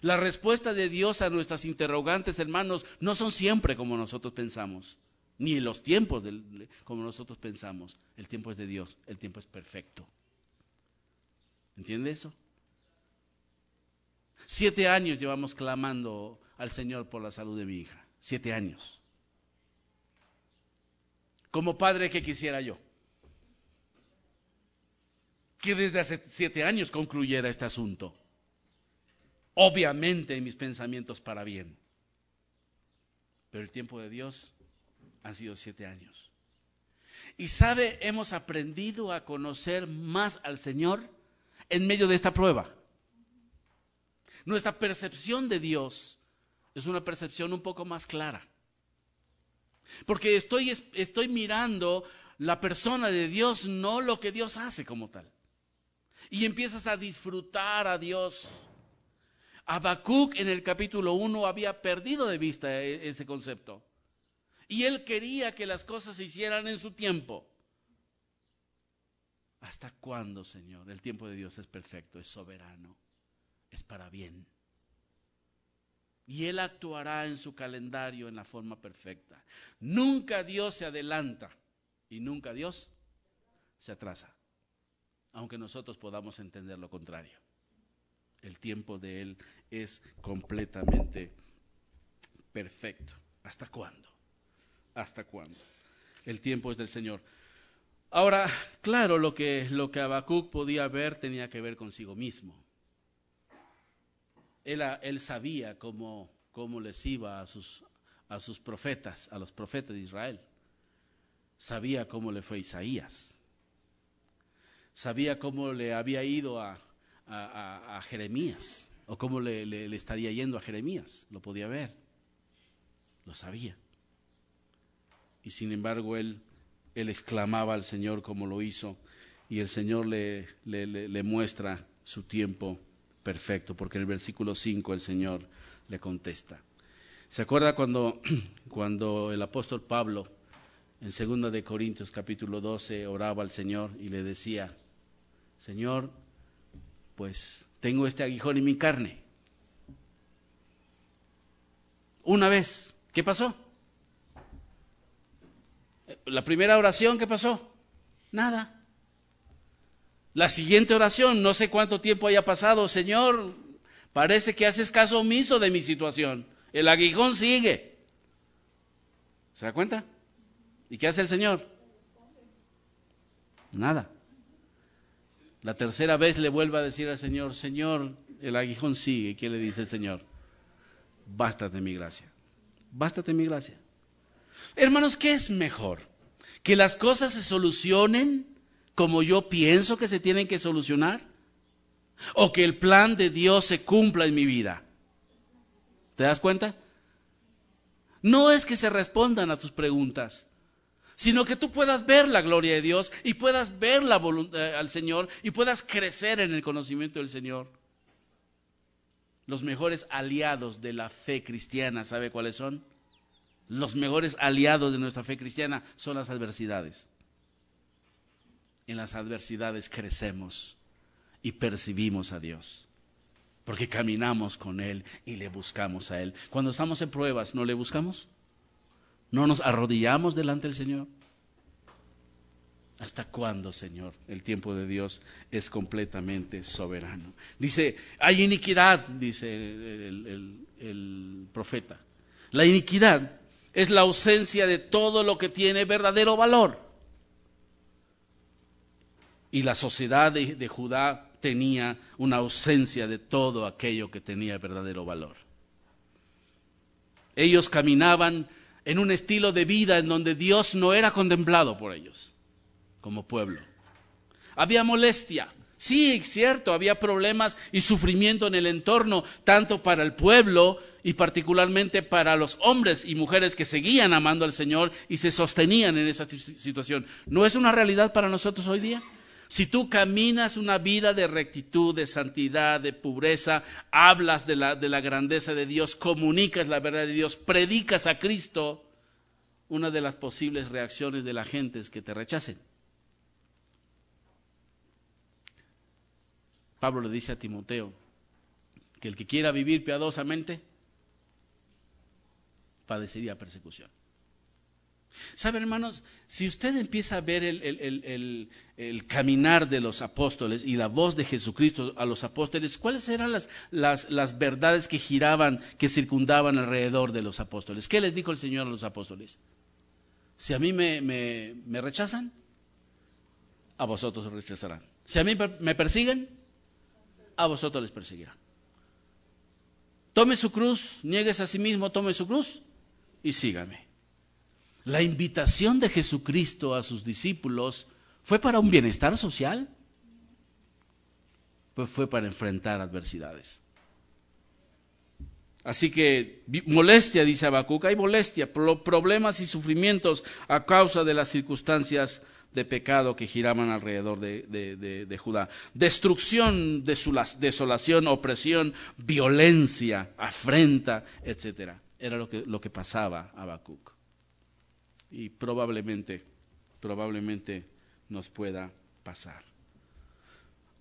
La respuesta de Dios a nuestras interrogantes, hermanos, no son siempre como nosotros pensamos, ni en los tiempos como nosotros pensamos. El tiempo es de Dios, el tiempo es perfecto. ¿Entiende eso? 7 años llevamos clamando al Señor por la salud de mi hija. 7 años. Como padre, ¿qué quisiera yo? Que desde hace 7 años concluyera este asunto. Obviamente en mis pensamientos para bien. Pero el tiempo de Dios han sido 7 años. Y sabe, hemos aprendido a conocer más al Señor en medio de esta prueba. Nuestra percepción de Dios es una percepción un poco más clara. Porque estoy mirando la persona de Dios, no lo que Dios hace como tal. Y empiezas a disfrutar a Dios. Habacuc en el capítulo 1 había perdido de vista ese concepto. Y él quería que las cosas se hicieran en su tiempo. ¿Hasta cuándo, Señor? El tiempo de Dios es perfecto, es soberano, es para bien. Y Él actuará en su calendario en la forma perfecta. Nunca Dios se adelanta y nunca Dios se atrasa, aunque nosotros podamos entender lo contrario. El tiempo de Él es completamente perfecto. ¿Hasta cuándo? ¿Hasta cuándo? El tiempo es del Señor. Ahora, claro, lo que Habacuc podía ver tenía que ver consigo mismo. Él sabía cómo les iba a sus profetas, a los profetas de Israel. Sabía cómo le fue a Isaías. Sabía cómo le había ido a Jeremías, o cómo le estaría yendo a Jeremías. Lo podía ver, lo sabía. Y sin embargo él exclamaba al Señor como lo hizo, y el Señor le muestra su tiempo perfecto, porque en el versículo 5 el Señor le contesta. ¿Se acuerda cuando el apóstol Pablo en 2 de Corintios capítulo 12 oraba al Señor y le decía: Señor, pues tengo este aguijón en mi carne? Una vez, ¿qué pasó? La primera oración, ¿qué pasó? Nada. La siguiente oración, no sé cuánto tiempo haya pasado: Señor, parece que haces caso omiso de mi situación. El aguijón sigue. ¿Se da cuenta? ¿Y qué hace el Señor? Nada. La tercera vez le vuelve a decir al Señor: Señor, el aguijón sigue. ¿Y qué le dice el Señor? Bástate mi gracia. Bástate mi gracia. Hermanos, ¿qué es mejor? ¿Que las cosas se solucionen como yo pienso que se tienen que solucionar? ¿O que el plan de Dios se cumpla en mi vida? ¿Te das cuenta? No es que se respondan a tus preguntas, sino que tú puedas ver la gloria de Dios y puedas ver la voluntad al Señor y puedas crecer en el conocimiento del Señor. Los mejores aliados de la fe cristiana, ¿sabe cuáles son? Los mejores aliados de nuestra fe cristiana son las adversidades. En las adversidades crecemos y percibimos a Dios, porque caminamos con Él y le buscamos a Él. Cuando estamos en pruebas, ¿no le buscamos? ¿No nos arrodillamos delante del Señor? ¿Hasta cuándo, Señor? El tiempo de Dios es completamente soberano. Dice, hay iniquidad, dice el profeta. La iniquidad es la ausencia de todo lo que tiene verdadero valor. y la sociedad de Judá tenía una ausencia de todo aquello que tenía verdadero valor. Ellos caminaban en un estilo de vida en donde Dios no era contemplado por ellos como pueblo. Había molestia, sí, cierto, había problemas y sufrimiento en el entorno, tanto para el pueblo y particularmente para los hombres y mujeres que seguían amando al Señor y se sostenían en esa situación. ¿No es una realidad para nosotros hoy día? Si tú caminas una vida de rectitud, de santidad, de pureza, hablas de la grandeza de Dios, comunicas la verdad de Dios, predicas a Cristo, una de las posibles reacciones de la gente es que te rechacen. Pablo le dice a Timoteo que el que quiera vivir piadosamente padecería persecución. ¿Saben, hermanos? Si usted empieza a ver el caminar de los apóstoles y la voz de Jesucristo a los apóstoles, ¿cuáles eran las verdades que giraban, que circundaban alrededor de los apóstoles? ¿Qué les dijo el Señor a los apóstoles? Si a mí me rechazan, a vosotros os rechazarán. Si a mí me persiguen, a vosotros les perseguirán. Tome su cruz, niegues a sí mismo, tome su cruz y sígame. La invitación de Jesucristo a sus discípulos fue para un bienestar social, pues fue para enfrentar adversidades. Así que molestia, dice Habacuc, hay molestia, problemas y sufrimientos a causa de las circunstancias de pecado que giraban alrededor de Judá. Destrucción, desolación, opresión, violencia, afrenta, etcétera. Era lo que pasaba a Habacuc. Y probablemente nos pueda pasar.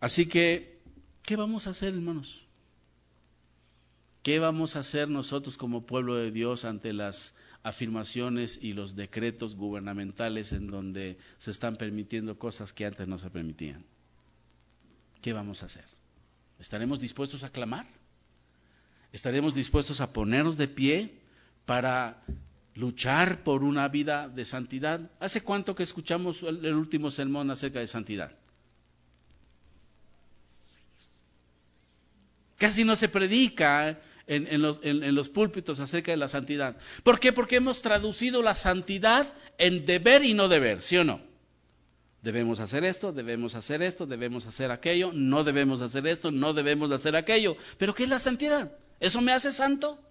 Así que, ¿qué vamos a hacer, hermanos? ¿Qué vamos a hacer nosotros como pueblo de Dios ante las afirmaciones y los decretos gubernamentales en donde se están permitiendo cosas que antes no se permitían? ¿Qué vamos a hacer? ¿Estaremos dispuestos a clamar? ¿Estaremos dispuestos a ponernos de pie para luchar por una vida de santidad? ¿Hace cuánto que escuchamos el último sermón acerca de santidad? Casi no se predica en los púlpitos acerca de la santidad. ¿Por qué? Porque hemos traducido la santidad en deber y no deber, ¿sí o no? Debemos hacer esto, debemos hacer esto, debemos hacer aquello, no debemos hacer esto, no debemos hacer aquello. ¿Pero qué es la santidad? ¿Eso me hace santo?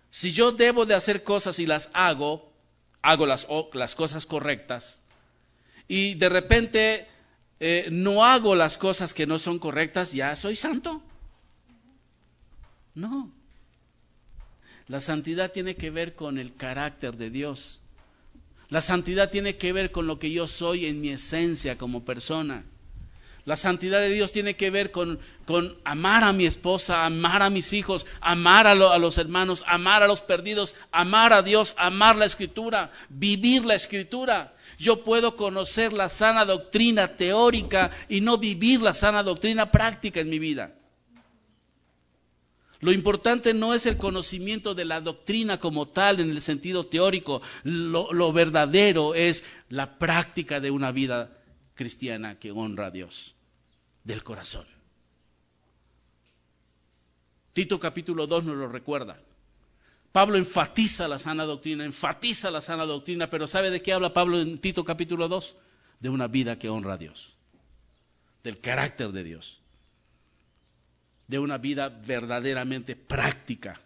Si yo debo de hacer cosas y las hago las cosas correctas, y de repente no hago las cosas que no son correctas, ¿ya soy santo? No. La santidad tiene que ver con el carácter de Dios. La santidad tiene que ver con lo que yo soy en mi esencia como persona. La santidad de Dios tiene que ver con amar a mi esposa, amar a mis hijos, amar a los hermanos, amar a los perdidos, amar a Dios, amar la Escritura, vivir la Escritura. Yo puedo conocer la sana doctrina teórica y no vivir la sana doctrina práctica en mi vida. Lo importante no es el conocimiento de la doctrina como tal en el sentido teórico. Lo verdadero es la práctica de una vida cristiana que honra a Dios del corazón. Tito capítulo 2 nos lo recuerda. Pablo enfatiza la sana doctrina, pero ¿sabe de qué habla Pablo en Tito capítulo 2? De una vida que honra a Dios, del carácter de Dios, de una vida verdaderamente práctica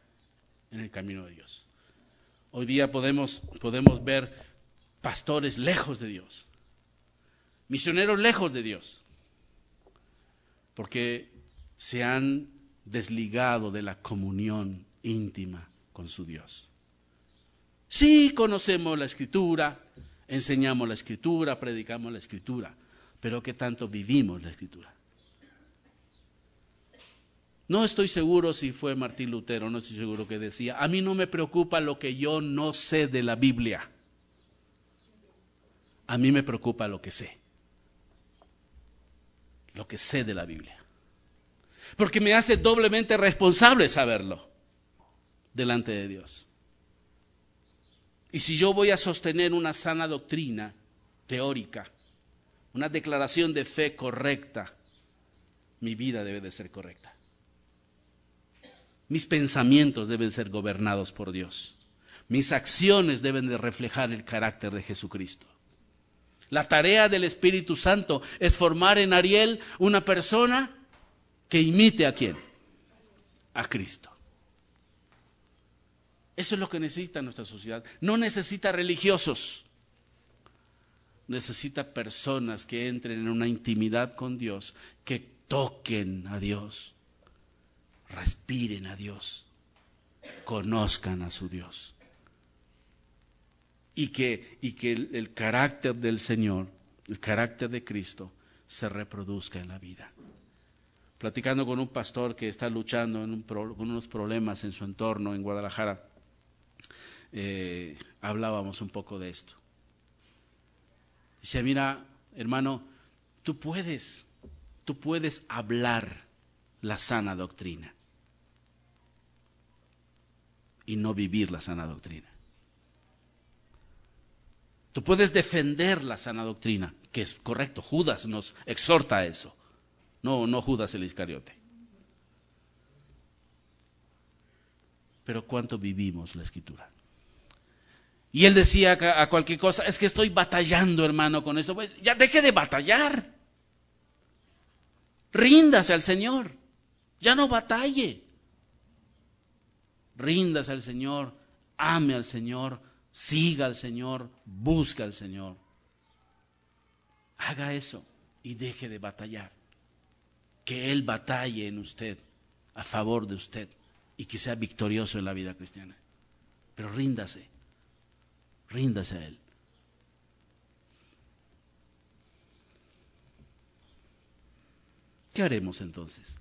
en el camino de Dios. Hoy día podemos ver pastores lejos de Dios, misioneros lejos de Dios, porque se han desligado de la comunión íntima con su Dios. Sí, conocemos la Escritura, enseñamos la Escritura, predicamos la Escritura, pero ¿qué tanto vivimos la Escritura? No estoy seguro si fue Martín Lutero, no estoy seguro que decía, a mí no me preocupa lo que yo no sé de la Biblia, a mí me preocupa lo que sé de la Biblia, porque me hace doblemente responsable saberlo delante de Dios. Y si yo voy a sostener una sana doctrina teórica, una declaración de fe correcta, mi vida debe de ser correcta. Mis pensamientos deben ser gobernados por Dios. Mis acciones deben de reflejar el carácter de Jesucristo. La tarea del Espíritu Santo es formar en Ariel una persona que imite ¿a quién? A Cristo. Eso es lo que necesita nuestra sociedad. No necesita religiosos. Necesita personas que entren en una intimidad con Dios, que toquen a Dios, respiren a Dios, conozcan a su Dios. Y que el carácter del Señor, el carácter de Cristo, se reproduzca en la vida. Platicando con un pastor que está luchando con unos problemas en su entorno en Guadalajara, hablábamos un poco de esto. Dice, mira, hermano, tú puedes hablar la sana doctrina y no vivir la sana doctrina. Tú puedes defender la sana doctrina, que es correcto. Judas nos exhorta a eso. No Judas el Iscariote. Pero ¿cuánto vivimos la Escritura? Y él decía a cualquier cosa, es que estoy batallando, hermano, con eso. Pues ya deje de batallar. Ríndase al Señor. Ya no batalle. Ríndase al Señor, ame al Señor, siga al Señor, busca al Señor. Haga eso y deje de batallar. Que Él batalle en usted, a favor de usted, y que sea victorioso en la vida cristiana. Pero ríndase a Él. ¿Qué haremos entonces?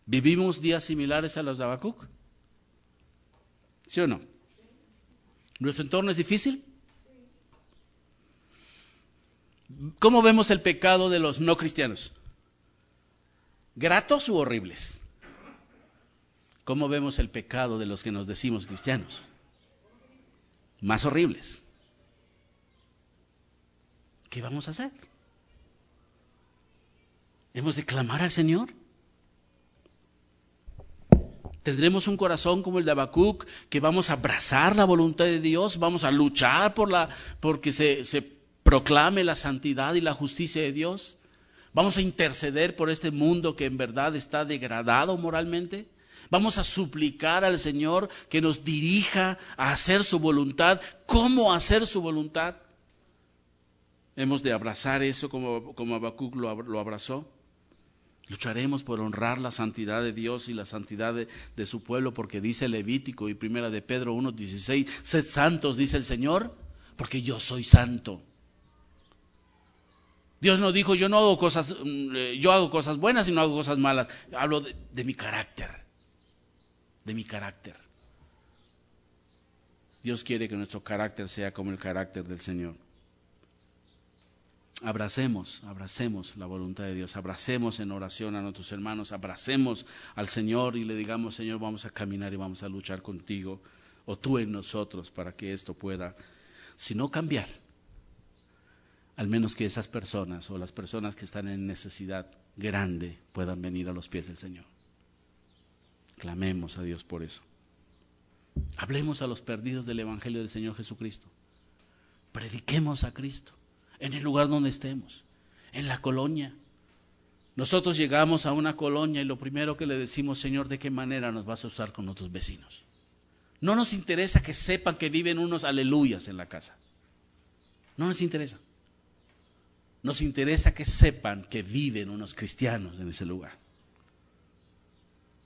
¿Vivimos días similares a los de Habacuc? ¿Sí o no? ¿Nuestro entorno es difícil? ¿Cómo vemos el pecado de los no cristianos? ¿Gratos u horribles? ¿Cómo vemos el pecado de los que nos decimos cristianos? Más horribles. ¿Qué vamos a hacer? ¿Hemos de clamar al Señor? ¿Tendremos un corazón como el de Habacuc, que vamos a abrazar la voluntad de Dios, vamos a luchar porque se proclame la santidad y la justicia de Dios? ¿Vamos a interceder por este mundo que en verdad está degradado moralmente? ¿Vamos a suplicar al Señor que nos dirija a hacer su voluntad? ¿Cómo hacer su voluntad? Hemos de abrazar eso como Habacuc lo abrazó. Lucharemos por honrar la santidad de Dios y la santidad de su pueblo, porque dice Levítico y Primera de Pedro 1:16, sed santos, dice el Señor, porque yo soy santo. Dios no dijo, yo hago cosas buenas y no hago cosas malas. Hablo de mi carácter, de mi carácter. Dios quiere que nuestro carácter sea como el carácter del Señor. Abracemos la voluntad de Dios, abracemos en oración a nuestros hermanos, abracemos al Señor y le digamos, Señor, vamos a caminar y vamos a luchar contigo, o tú en nosotros, para que esto pueda, si no cambiar, al menos que esas personas o las personas que están en necesidad grande puedan venir a los pies del Señor. Clamemos a Dios por eso. Hablemos a los perdidos del Evangelio del Señor Jesucristo. Prediquemos a Cristo en el lugar donde estemos, en la colonia. Nosotros llegamos a una colonia y lo primero que le decimos, Señor, ¿de qué manera nos vas a usar con nuestros vecinos? No nos interesa que sepan que viven unos aleluyas en la casa. No nos interesa. Nos interesa que sepan que viven unos cristianos en ese lugar.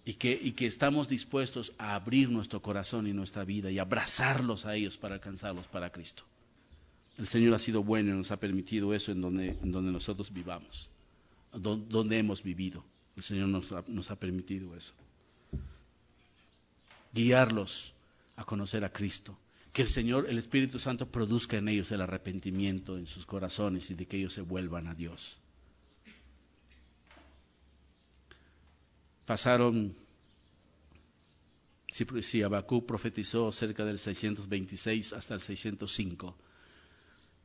Y que estamos dispuestos a abrir nuestro corazón y nuestra vida y abrazarlos a ellos para alcanzarlos para Cristo. El Señor ha sido bueno y nos ha permitido eso en donde nosotros vivamos, donde hemos vivido. El Señor nos ha permitido eso. Guiarlos a conocer a Cristo. Que el Señor, el Espíritu Santo, produzca en ellos el arrepentimiento en sus corazones y de que ellos se vuelvan a Dios. Pasaron, si Habacuc profetizó cerca del 626 hasta el 605,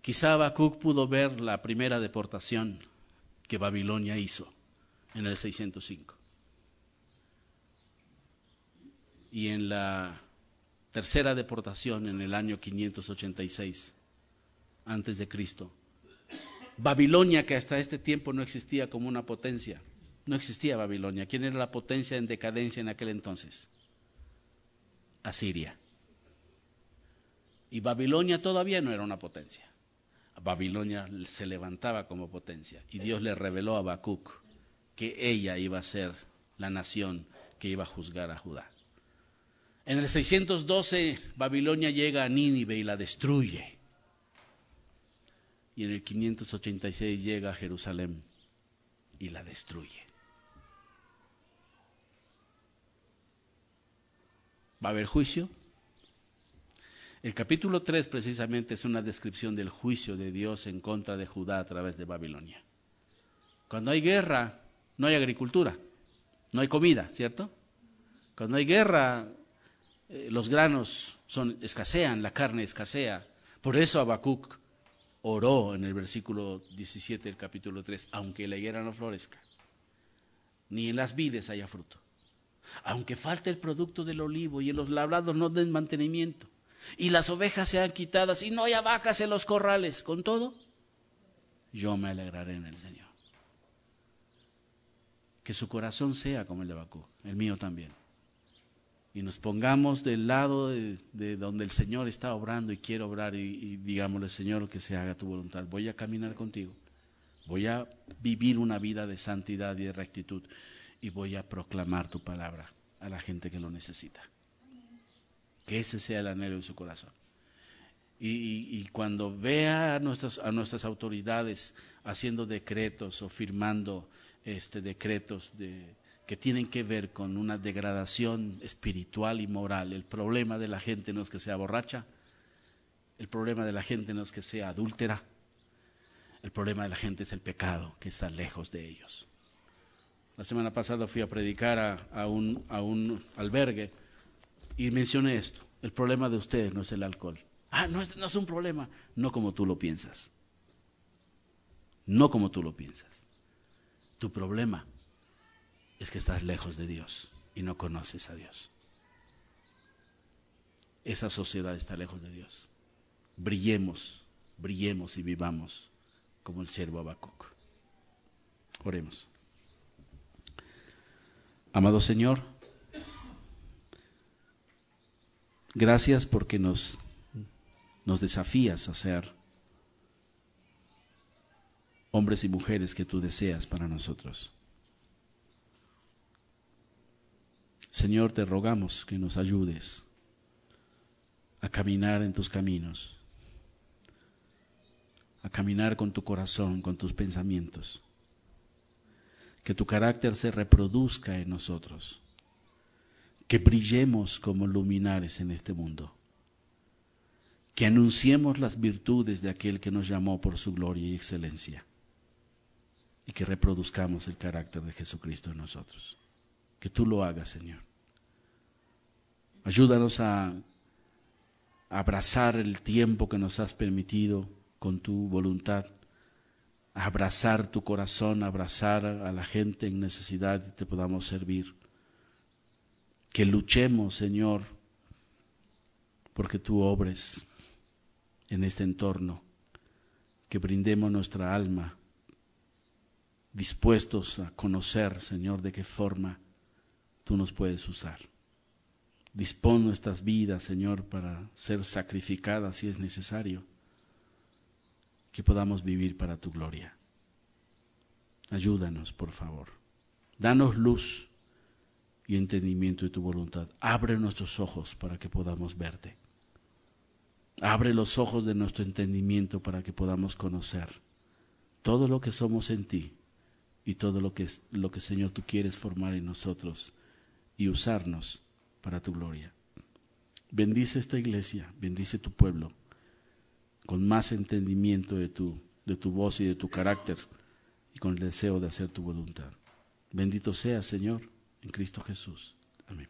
Quizá Habacuc pudo ver la primera deportación que Babilonia hizo en el 605. Y en la tercera deportación en el año 586 antes de Cristo, Babilonia, que hasta este tiempo no existía como una potencia, no existía Babilonia. ¿Quién era la potencia en decadencia en aquel entonces? Asiria. Y Babilonia todavía no era una potencia. Babilonia se levantaba como potencia y Dios le reveló a Habacuc que ella iba a ser la nación que iba a juzgar a Judá. En el 612 Babilonia llega a Nínive y la destruye. Y en el 586 llega a Jerusalén y la destruye. ¿Va a haber juicio? El capítulo 3 precisamente es una descripción del juicio de Dios en contra de Judá a través de Babilonia. Cuando hay guerra, no hay agricultura, no hay comida, ¿cierto? Cuando hay guerra, los granos escasean, la carne escasea. Por eso Habacuc oró en el versículo 17 del capítulo 3, aunque la higuera no florezca, ni en las vides haya fruto, aunque falte el producto del olivo y en los labrados no den mantenimiento, y las ovejas sean quitadas y no haya vacas en los corrales, con todo, yo me alegraré en el Señor. Que su corazón sea como el de Habacuc, el mío también. Y nos pongamos del lado de donde el Señor está obrando y quiere obrar y digámosle, Señor, que se haga tu voluntad. Voy a caminar contigo, voy a vivir una vida de santidad y de rectitud y voy a proclamar tu palabra a la gente que lo necesita. Que ese sea el anhelo de su corazón. Y cuando vea a nuestras autoridades haciendo decretos o firmando decretos que tienen que ver con una degradación espiritual y moral, el problema de la gente no es que sea borracha, el problema de la gente no es que sea adúltera, el problema de la gente es el pecado que está lejos de ellos. La semana pasada fui a predicar a un albergue y mencioné esto: el problema de ustedes no es el alcohol. No es un problema, no como tú lo piensas. No como tú lo piensas. Tu problema es que estás lejos de Dios y no conoces a Dios. Esa sociedad está lejos de Dios. Brillemos y vivamos como el siervo Habacuc. Oremos. Amado Señor, gracias porque nos desafías a ser hombres y mujeres que tú deseas para nosotros. Señor, te rogamos que nos ayudes a caminar en tus caminos, a caminar con tu corazón, con tus pensamientos, que tu carácter se reproduzca en nosotros, que brillemos como luminares en este mundo, que anunciemos las virtudes de aquel que nos llamó por su gloria y excelencia, y que reproduzcamos el carácter de Jesucristo en nosotros. Que tú lo hagas, Señor. Ayúdanos a abrazar el tiempo que nos has permitido con tu voluntad, a abrazar tu corazón, a abrazar a la gente en necesidad y te podamos servir. Que luchemos, Señor, porque tú obres en este entorno, que brindemos nuestra alma, dispuestos a conocer, Señor, de qué forma tú nos puedes usar. Dispón nuestras vidas, Señor, para ser sacrificadas si es necesario, que podamos vivir para tu gloria. Ayúdanos, por favor. Danos luz y entendimiento de tu voluntad. Abre nuestros ojos para que podamos verte. Abre los ojos de nuestro entendimiento para que podamos conocer todo lo que somos en ti y todo lo que Señor, tú quieres formar en nosotros y usarnos para tu gloria. Bendice esta iglesia, bendice tu pueblo, con más entendimiento de tu voz y de tu carácter, y con el deseo de hacer tu voluntad. Bendito seas, Señor, en Cristo Jesús. Amén.